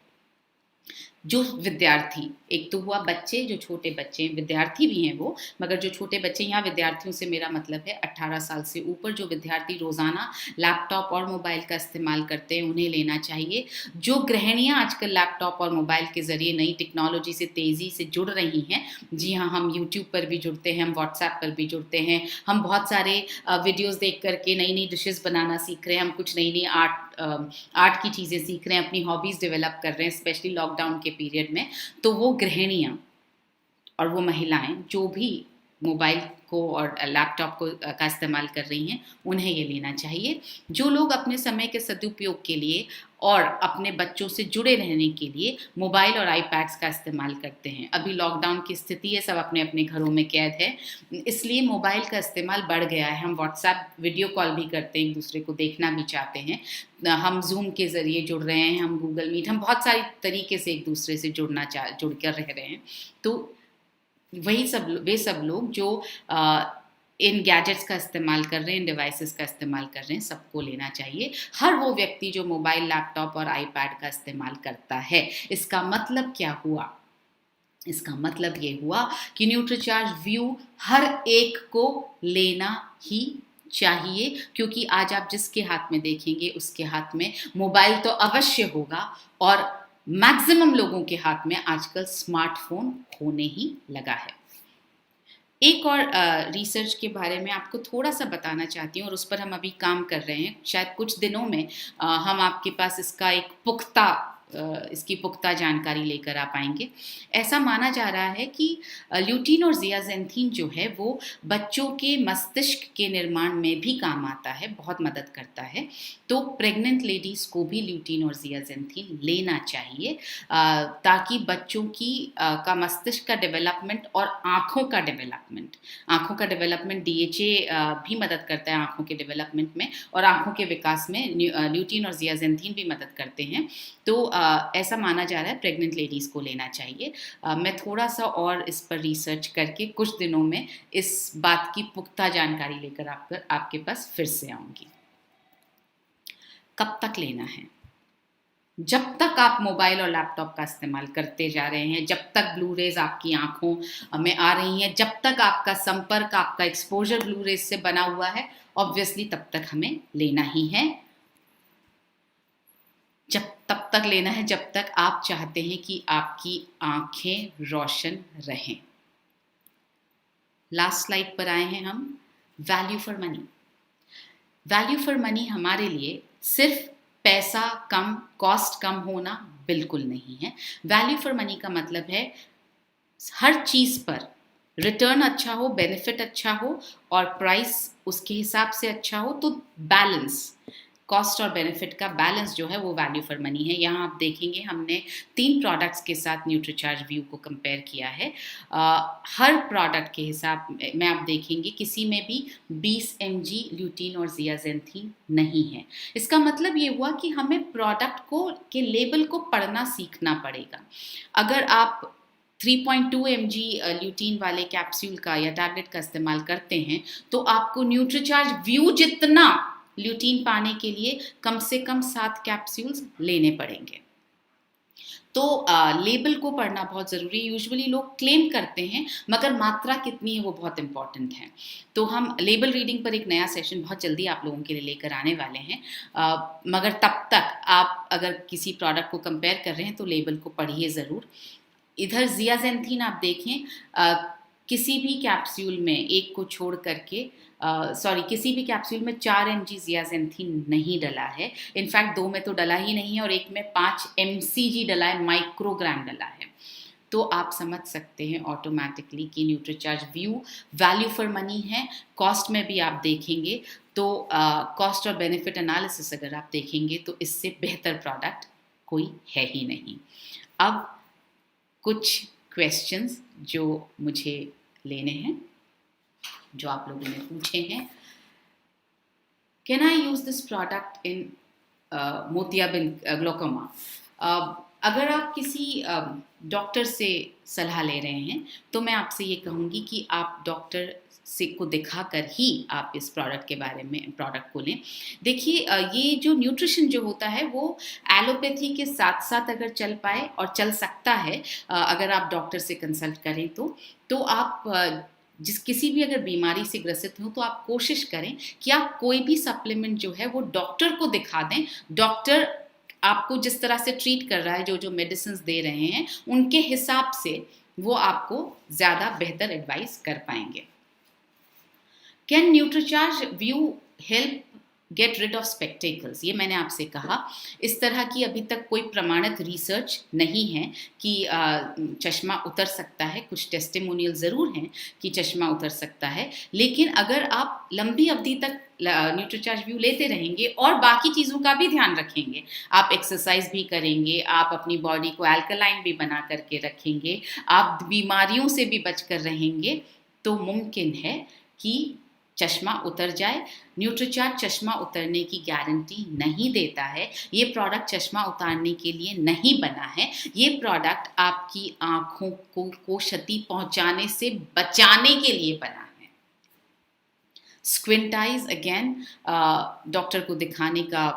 जो विद्यार्थी, एक तो हुआ बच्चे, जो छोटे बच्चे विद्यार्थी भी हैं वो, मगर जो छोटे बच्चे, यहाँ विद्यार्थियों से मेरा मतलब है 18 साल से ऊपर जो विद्यार्थी रोज़ाना लैपटॉप और मोबाइल का इस्तेमाल करते हैं, उन्हें लेना चाहिए। जो गृहिणियाँ आजकल लैपटॉप और मोबाइल के ज़रिए नई टेक्नोलॉजी से तेज़ी से जुड़ रही हैं, जी हाँ, हम यूट्यूब पर भी जुड़ते हैं, हम व्हाट्सएप पर भी जुड़ते हैं, हम बहुत सारे वीडियोज़ देख करके नई नई डिशेज़ बनाना सीख रहे हैं, हम कुछ नई नई आर्ट की चीज़ें सीख रहे हैं, अपनी हॉबीज़ डेवलप कर रहे हैं, स्पेशली लॉकडाउन के पीरियड में। तो वो गृहिणियाँ और वो महिलाएं जो भी मोबाइल को और लैपटॉप को का इस्तेमाल कर रही हैं, उन्हें ये लेना चाहिए। जो लोग अपने समय के सदुपयोग के लिए और अपने बच्चों से जुड़े रहने के लिए मोबाइल और आईपैड्स का इस्तेमाल करते हैं, अभी लॉकडाउन की स्थिति है, सब अपने अपने घरों में कैद है, इसलिए मोबाइल का इस्तेमाल बढ़ गया है। हम व्हाट्सएप वीडियो कॉल भी करते हैं, एक दूसरे को देखना भी चाहते हैं, हम जूम के ज़रिए जुड़ रहे हैं, हम गूगल मीट, हम बहुत सारी तरीके से एक दूसरे से जुड़ कर रह रहे हैं। तो वे सब लोग जो इन गैजेट्स का इस्तेमाल कर रहे हैं, इन डिवाइसेस का इस्तेमाल कर रहे हैं, सबको लेना चाहिए। हर वो व्यक्ति जो मोबाइल, लैपटॉप और आईपैड का इस्तेमाल करता है। इसका मतलब क्या हुआ? इसका मतलब ये हुआ कि न्यूट्रीचार्ज व्यू हर एक को लेना ही चाहिए, क्योंकि आज आप जिसके हाथ में देखेंगे उसके हाथ में मोबाइल तो अवश्य होगा, और मैक्सिमम लोगों के हाथ में आजकल स्मार्टफोन होने ही लगा है। एक और रिसर्च के बारे में आपको थोड़ा सा बताना चाहती हूँ, और उस पर हम अभी काम कर रहे हैं। शायद कुछ दिनों में हम आपके पास इसकी पुख्ता जानकारी लेकर आ पाएंगे। ऐसा माना जा रहा है कि ल्यूटीन और ज़ियाज़ेंथीन जो है वो बच्चों के मस्तिष्क के निर्माण में भी काम आता है, बहुत मदद करता है। तो प्रेग्नेंट लेडीज़ को भी ल्यूटीन और ज़ियाज़ेंथीन लेना चाहिए, ताकि बच्चों का मस्तिष्क का डेवलपमेंट और आँखों का डेवलपमेंट DHA भी मदद करता है आँखों के डेवलपमेंट में, और आँखों के विकास में ल्यूटीन और ज़ियाज़ेंथीन भी मदद करते हैं। तो ऐसा माना जा रहा है प्रेग्नेंट लेडीज़ को लेना चाहिए। मैं थोड़ा सा और इस पर रिसर्च करके कुछ दिनों में इस बात की पुख्ता जानकारी लेकर आपके पास फिर से आऊँगी। कब तक लेना है? जब तक आप मोबाइल और लैपटॉप का इस्तेमाल करते जा रहे हैं, जब तक ब्लू रेज आपकी आंखों में आ रही हैं, जब तक आपका संपर्क, आपका एक्सपोजर ब्लू रेज से बना हुआ है, ऑब्वियसली तब तक हमें लेना ही है। तब तक लेना है जब तक आप चाहते हैं कि आपकी आंखें रोशन रहें। लास्ट स्लाइड पर आए हैं हम। Value for money. Value for money हमारे लिए सिर्फ पैसा कम, कॉस्ट कम होना बिल्कुल नहीं है। वैल्यू फॉर मनी का मतलब है हर चीज़ पर रिटर्न अच्छा हो, बेनिफिट अच्छा हो और प्राइस उसके हिसाब से अच्छा हो, तो बैलेंस, कॉस्ट और बेनिफिट का बैलेंस जो है वो वैल्यू फॉर मनी है। यहाँ आप देखेंगे हमने 3 प्रोडक्ट्स के साथ न्यूट्रीचार्ज व्यू को कंपेयर किया है। हर प्रोडक्ट के हिसाब में आप देखेंगे किसी में भी 20 mg ल्यूटीन और ज़ियाज़ेंथीन नहीं है। इसका मतलब ये हुआ कि हमें प्रोडक्ट को के लेबल को पढ़ना सीखना पड़ेगा। अगर आप 3.2 mg ल्यूटीन वाले कैप्सूल का या टैबलेट का इस्तेमाल करते हैं तो आपको न्यूट्रीचार्ज व्यू जितना ल्यूटीन पाने के लिए कम से कम 7 कैप्सूल्स लेने पड़ेंगे। तो लेबल को पढ़ना बहुत ज़रूरी है। यूजुअली लोग क्लेम करते हैं मगर मात्रा कितनी है वो बहुत इंपॉर्टेंट है। तो हम लेबल रीडिंग पर एक नया सेशन बहुत जल्दी आप लोगों के लिए लेकर आने वाले हैं। मगर तब तक आप अगर किसी प्रोडक्ट को कंपेयर कर रहे हैं तो लेबल को पढ़िए ज़रूर। इधर ज़ियाज़ेंथीन आप देखें, किसी भी कैप्सूल में एक को छोड़ करके किसी भी कैप्सूल में 4 mg ज़ियाज़ेंथीन नहीं डला है। इनफैक्ट 2 में तो डला ही नहीं है और एक में 5 mcg डला है, माइक्रोग्राम डला है। तो आप समझ सकते हैं ऑटोमेटिकली कि Nutricharge view value for money है। कॉस्ट में भी आप देखेंगे तो कॉस्ट और बेनिफिट एनालिसिस अगर आप देखेंगे तो इससे बेहतर प्रोडक्ट कोई है ही नहीं। अब कुछ क्वेश्चंस जो मुझे लेने हैं, जो आप लोगों ने पूछे हैं। Can I use this product in मोतियाबिंद ग्लोकोमा? अगर आप किसी डॉक्टर से सलाह ले रहे हैं तो मैं आपसे ये कहूँगी कि आप डॉक्टर से को दिखाकर ही आप इस प्रोडक्ट के बारे में प्रोडक्ट को लें। देखिए, ये जो न्यूट्रिशन जो होता है वो एलोपैथी के साथ साथ अगर चल पाए और चल सकता है, अगर आप डॉक्टर से कंसल्ट करें तो आप किसी भी अगर बीमारी से ग्रसित हो तो आप कोशिश करें कि आप कोई भी सप्लीमेंट जो है वो डॉक्टर को दिखा दें। डॉक्टर आपको जिस तरह से ट्रीट कर रहा है, जो मेडिसिन दे रहे हैं, उनके हिसाब से वो आपको ज़्यादा बेहतर एडवाइस कर पाएंगे। Can Nutricharge view help get rid of spectacles? ये मैंने आपसे कहा, इस तरह की अभी तक कोई प्रमाणित रिसर्च नहीं है कि चश्मा उतर सकता है। कुछ टेस्टिमोनियल ज़रूर हैं कि चश्मा उतर सकता है, लेकिन अगर आप लंबी अवधि तक न्यूट्रीचार्ज व्यू लेते रहेंगे और बाकी चीज़ों का भी ध्यान रखेंगे, आप एक्सरसाइज भी करेंगे, आप अपनी बॉडी को अल्कलाइन भी बना करके रखेंगे, आप बीमारियों से भी बचकर रहेंगे, तो मुमकिन है कि चश्मा उतर जाए। न्यूट्रीचार्ज चश्मा उतरने की गारंटी नहीं देता है। ये प्रोडक्ट चश्मा उतारने के लिए नहीं बना है। ये प्रोडक्ट आपकी आँखों को क्षति पहुँचाने से बचाने के लिए बना है। स्क्विंट आइज अगेन डॉक्टर को दिखाने का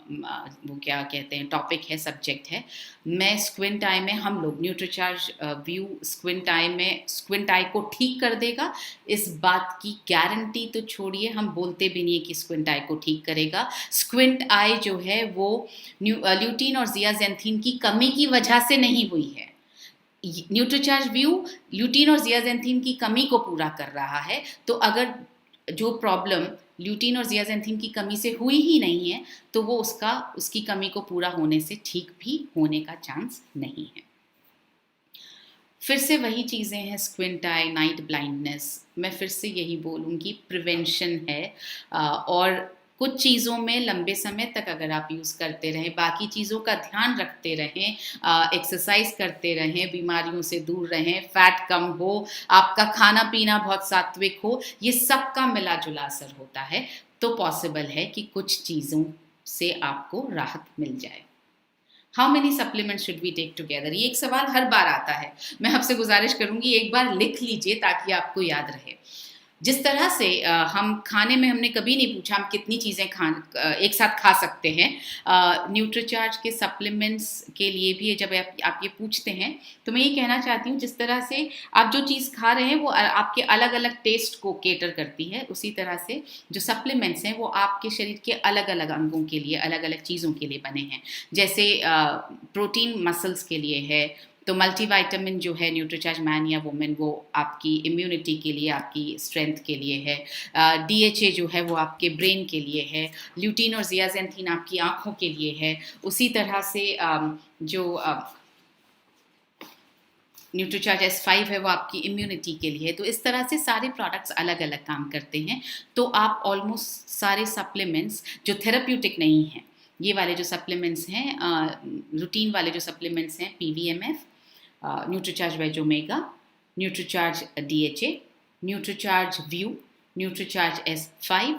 वो क्या कहते हैं टॉपिक है, सब्जेक्ट है। मैं स्क्विंट आई में, हम लोग न्यूट्रीचार्ज व्यू स्क्विंट आई को ठीक कर देगा, इस बात की गारंटी तो छोड़िए, हम बोलते भी नहीं है कि स्क्विंट आई को ठीक करेगा। स्क्विंट आई जो है वो ल्यूटीन और ज़ियाज़ेंथीन की कमी की वजह से नहीं हुई है। न्यूट्रीचार्ज व्यू ल्यूटीन और ज़ियाज़ेंथीन की कमी को पूरा कर रहा है। तो अगर जो प्रॉब्लम ल्यूटीन और ज़ियाज़ेंथीन की कमी से हुई ही नहीं है तो वो उसकी कमी को पूरा होने से ठीक भी होने का चांस नहीं है। फिर से वही चीज़ें हैं, स्क्विंट आई, नाइट ब्लाइंडनेस। मैं फिर से यही बोलूँगी, प्रिवेंशन है। और कुछ चीज़ों में लंबे समय तक अगर आप यूज़ करते रहें, बाकी चीज़ों का ध्यान रखते रहें, एक्सरसाइज करते रहें, बीमारियों से दूर रहें, फैट कम हो, आपका खाना पीना बहुत सात्विक हो, ये सब का मिला जुला असर होता है, तो पॉसिबल है कि कुछ चीज़ों से आपको राहत मिल जाए। How many supplement should we take together? ये एक सवाल हर बार आता है। मैं आपसे गुजारिश करूँगी एक बार लिख लीजिए ताकि आपको याद रहे। जिस तरह से हम खाने में हमने कभी नहीं पूछा हम कितनी चीज़ें एक साथ खा सकते हैं, न्यूट्रीचार्ज के सप्लीमेंट्स के लिए भी जब आप ये पूछते हैं तो मैं ये कहना चाहती हूँ जिस तरह से आप जो चीज़ खा रहे हैं वो आपके अलग अलग टेस्ट को केटर करती है, उसी तरह से जो सप्लीमेंट्स हैं वो आपके शरीर के अलग अलग अंगों के लिए, अलग अलग चीज़ों के लिए बने हैं। जैसे प्रोटीन मसल्स के लिए है, तो मल्टीविटामिन जो है न्यूट्रीचार्ज मैन या वुमेन वो आपकी इम्यूनिटी के लिए, आपकी स्ट्रेंथ के लिए है। DHA जो है वो आपके ब्रेन के लिए है। ल्यूटीन और जियाजेंथिन आपकी आँखों के लिए है। उसी तरह से जो न्यूट्रीचार्ज S5 है वो आपकी इम्यूनिटी के लिए है। तो इस तरह से सारे प्रोडक्ट्स अलग अलग काम करते हैं। तो आप ऑलमोस्ट सारे सप्लीमेंट्स जो थेराप्यूटिक नहीं हैं, ये वाले जो सप्लीमेंट्स हैं, रूटीन वाले जो सप्लीमेंट्स हैं, PVMF, Nutricharge veg omega, Nutricharge DHA, Nutricharge view, Nutricharge S5,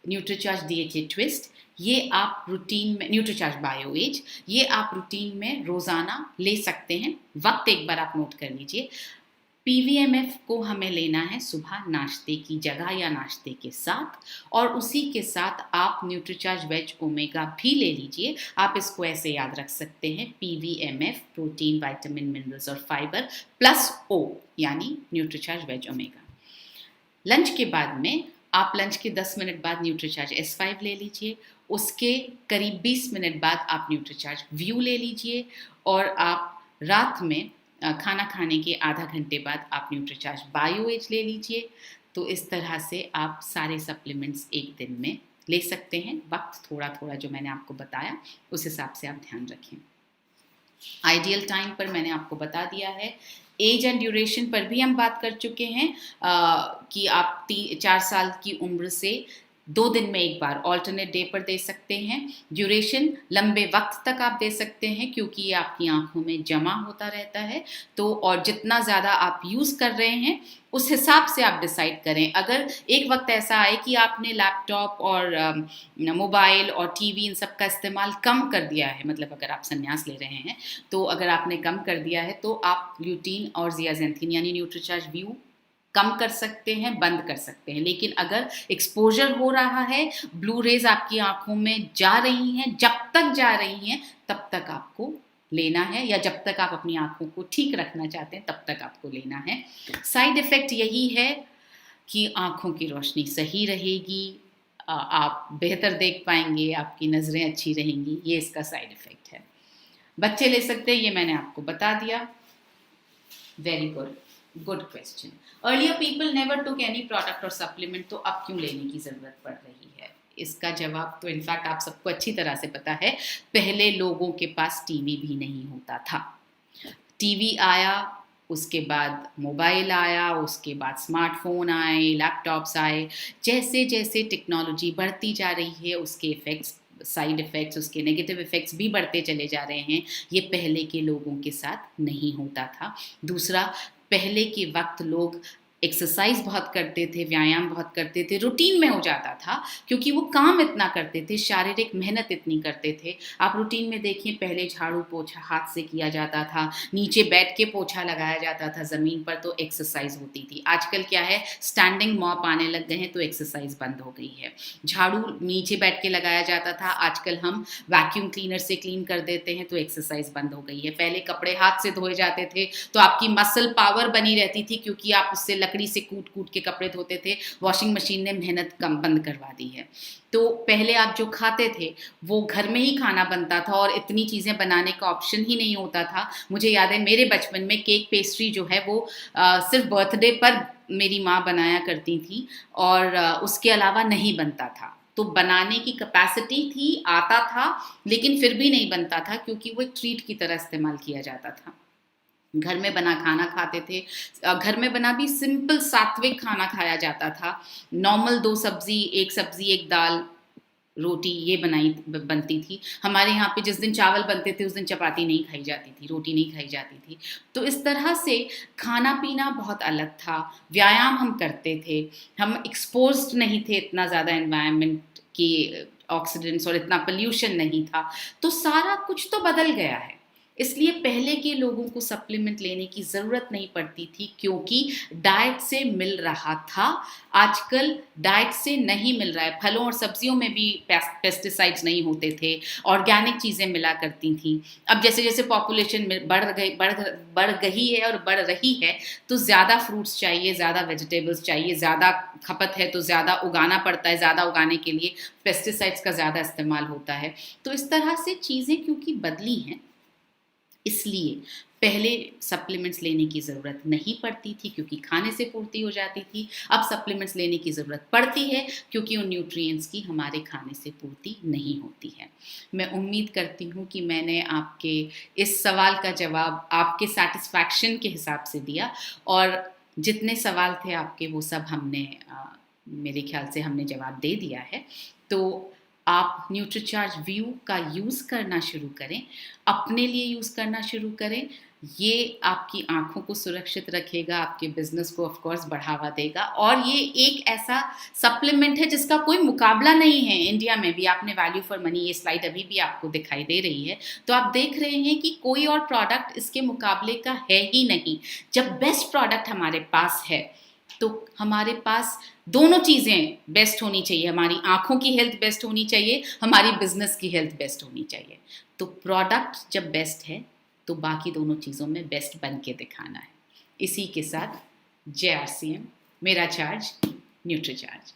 Nutricharge DHA twist, ये आप रूटीन में, न्यूट्रीचार्ज बायो एज, ये आप रूटीन में रोज़ाना ले सकते हैं। वक्त एक बार आप नोट कर लीजिए। PVMF को हमें लेना है सुबह नाश्ते की जगह या नाश्ते के साथ, और उसी के साथ आप न्यूट्रीचार्ज वेज ओमेगा भी ले लीजिए। आप इसको ऐसे याद रख सकते हैं, PVMF प्रोटीन, विटामिन, मिनरल्स और फाइबर प्लस O यानी न्यूट्रीचार्ज वेज ओमेगा। लंच के बाद में आप लंच के 10 मिनट बाद न्यूट्रीचार्ज S5 ले लीजिए, उसके करीब 20 मिनट बाद आप न्यूट्रीचार्ज व्यू ले लीजिए, और आप रात में खाना खाने के आधा घंटे बाद आप न्यूट्रीचार्ज बायो एज ले लीजिए। तो इस तरह से आप सारे सप्लीमेंट्स एक दिन में ले सकते हैं। वक्त थोड़ा थोड़ा जो मैंने आपको बताया उस हिसाब से आप ध्यान रखें। आइडियल टाइम पर मैंने आपको बता दिया है। एज एंड ड्यूरेशन पर भी हम बात कर चुके हैं कि आप 4 साल की उम्र से 2 दिन में एक बार ऑल्टरनेट डे पर दे सकते हैं। ड्यूरेशन लंबे वक्त तक आप दे सकते हैं क्योंकि ये आपकी आंखों में जमा होता रहता है। तो और जितना ज़्यादा आप यूज़ कर रहे हैं उस हिसाब से आप डिसाइड करें। अगर एक वक्त ऐसा आए कि आपने लैपटॉप और मोबाइल और टीवी इन सब का इस्तेमाल कम कर दिया है, मतलब अगर आप संन्यास ले रहे हैं तो अगर आपने कम कर दिया है तो आप ल्यूटीन और जियाजेंथिन यानी न्यूट्रीचार्ज व्यू कम कर सकते हैं, बंद कर सकते हैं। लेकिन अगर एक्सपोजर हो रहा है, ब्लू रेज आपकी आंखों में जा रही हैं, जब तक जा रही हैं तब तक आपको लेना है, या जब तक आप अपनी आंखों को ठीक रखना चाहते हैं तब तक आपको लेना है। साइड इफ़ेक्ट यही है कि आंखों की रोशनी सही रहेगी, आप बेहतर देख पाएंगे, आपकी नज़रें अच्छी रहेंगी, ये इसका साइड इफ़ेक्ट है। बच्चे ले सकते हैं, ये मैंने आपको बता दिया। Very good question. Earlier people never took any product और सप्लीमेंट, तो अब क्यों लेने की ज़रूरत पड़ रही है? इसका जवाब तो इनफैक्ट आप सबको अच्छी तरह से पता है। पहले लोगों के पास टीवी भी नहीं होता था। टीवी आया, उसके बाद मोबाइल आया, उसके बाद स्मार्टफोन आए, लैपटॉप्स आए। जैसे जैसे टेक्नोलॉजी बढ़ती जा रही है उसके इफ़ेक्ट्स, साइड इफ़ेक्ट्स, उसके नेगेटिव इफ़ेक्ट्स भी बढ़ते चले जा रहे हैं। ये पहले के लोगों के साथ नहीं होता था। दूसरा, पहले के वक्त लोग एक्सरसाइज बहुत करते थे, व्यायाम बहुत करते थे, रूटीन में हो जाता था क्योंकि वो काम इतना करते थे, शारीरिक मेहनत इतनी करते थे। आप रूटीन में देखिए, पहले झाड़ू पोछा हाथ से किया जाता था, नीचे बैठ के पोछा लगाया जाता था ज़मीन पर, तो एक्सरसाइज होती थी। आजकल क्या है, स्टैंडिंग मॉप आने लग गए हैं तो एक्सरसाइज बंद हो गई है। झाड़ू नीचे बैठ के लगाया जाता था, आजकल हम वैक्यूम क्लीनर से क्लीन कर देते हैं तो एक्सरसाइज बंद हो गई है। पहले कपड़े हाथ से धोए जाते थे तो आपकी मसल पावर बनी रहती थी क्योंकि आप उससे लकड़ी से कूट कूट के कपड़े धोते थे। वॉशिंग मशीन ने मेहनत कम बंद करवा दी है। तो पहले आप जो खाते थे वो घर में ही खाना बनता था और इतनी चीज़ें बनाने का ऑप्शन ही नहीं होता था। मुझे याद है मेरे बचपन में केक पेस्ट्री जो है वो सिर्फ बर्थडे पर मेरी माँ बनाया करती थी और उसके अलावा नहीं बनता था। तो बनाने की कैपेसिटी थी, आता था, लेकिन फिर भी नहीं बनता था क्योंकि वो एक ट्रीट की तरह इस्तेमाल किया जाता था। घर में बना खाना खाते थे। घर में बना भी सिंपल सात्विक खाना खाया जाता था। नॉर्मल 2 सब्जी, 1 सब्जी 1 दाल रोटी ये बनती थी। हमारे यहाँ पे जिस दिन चावल बनते थे उस दिन चपाती नहीं खाई जाती थी, रोटी नहीं खाई जाती थी। तो इस तरह से खाना पीना बहुत अलग था। व्यायाम हम करते थे, हम एक्सपोज्ड नहीं थे इतना ज़्यादा एनवायरनमेंट की ऑक्सीडेंट्स, और इतना पोल्यूशन नहीं था। तो सारा कुछ तो बदल गया है। इसलिए पहले के लोगों को सप्लीमेंट लेने की ज़रूरत नहीं पड़ती थी क्योंकि डाइट से मिल रहा था। आजकल डाइट से नहीं मिल रहा है। फलों और सब्जियों में भी पेस्टिसाइड्स नहीं होते थे, ऑर्गेनिक चीज़ें मिला करती थी। अब जैसे जैसे पॉपुलेशन बढ़ गई है और बढ़ रही है, तो ज़्यादा फ्रूट्स चाहिए, ज़्यादा वेजिटेबल्स चाहिए, ज़्यादा खपत है तो ज़्यादा उगाना पड़ता है। ज़्यादा उगाने के लिए पेस्टिसाइड्स का ज़्यादा इस्तेमाल होता है। तो इस तरह से चीज़ें क्योंकि बदली हैं, इसलिए पहले सप्लीमेंट्स लेने की ज़रूरत नहीं पड़ती थी क्योंकि खाने से पूर्ति हो जाती थी। अब सप्लीमेंट्स लेने की ज़रूरत पड़ती है क्योंकि उन न्यूट्रिएंट्स की हमारे खाने से पूर्ति नहीं होती है। मैं उम्मीद करती हूँ कि मैंने आपके इस सवाल का जवाब आपके सेटिस्फैक्शन के हिसाब से दिया, और जितने सवाल थे आपके वो सब हमने मेरे ख्याल से हमने जवाब दे दिया है। तो आप न्यूट्रीचार्ज व्यू का यूज़ करना शुरू करें, अपने लिए यूज़ करना शुरू करें। ये आपकी आँखों को सुरक्षित रखेगा, आपके बिजनेस को ऑफ कोर्स बढ़ावा देगा, और ये एक ऐसा सप्लीमेंट है जिसका कोई मुकाबला नहीं है इंडिया में भी। आपने वैल्यू फॉर मनी, ये स्लाइड अभी भी आपको दिखाई दे रही है, तो आप देख रहे हैं कि कोई और प्रोडक्ट इसके मुकाबले का है ही नहीं। जब बेस्ट प्रोडक्ट हमारे पास है तो हमारे पास दोनों चीज़ें बेस्ट होनी चाहिए। हमारी आँखों की हेल्थ बेस्ट होनी चाहिए, हमारी बिजनेस की हेल्थ बेस्ट होनी चाहिए। तो प्रोडक्ट जब बेस्ट है तो बाकी दोनों चीज़ों में बेस्ट बन के दिखाना है। इसी के साथ जय RCM, मेरा चार्ज न्यूट्रीचार्ज।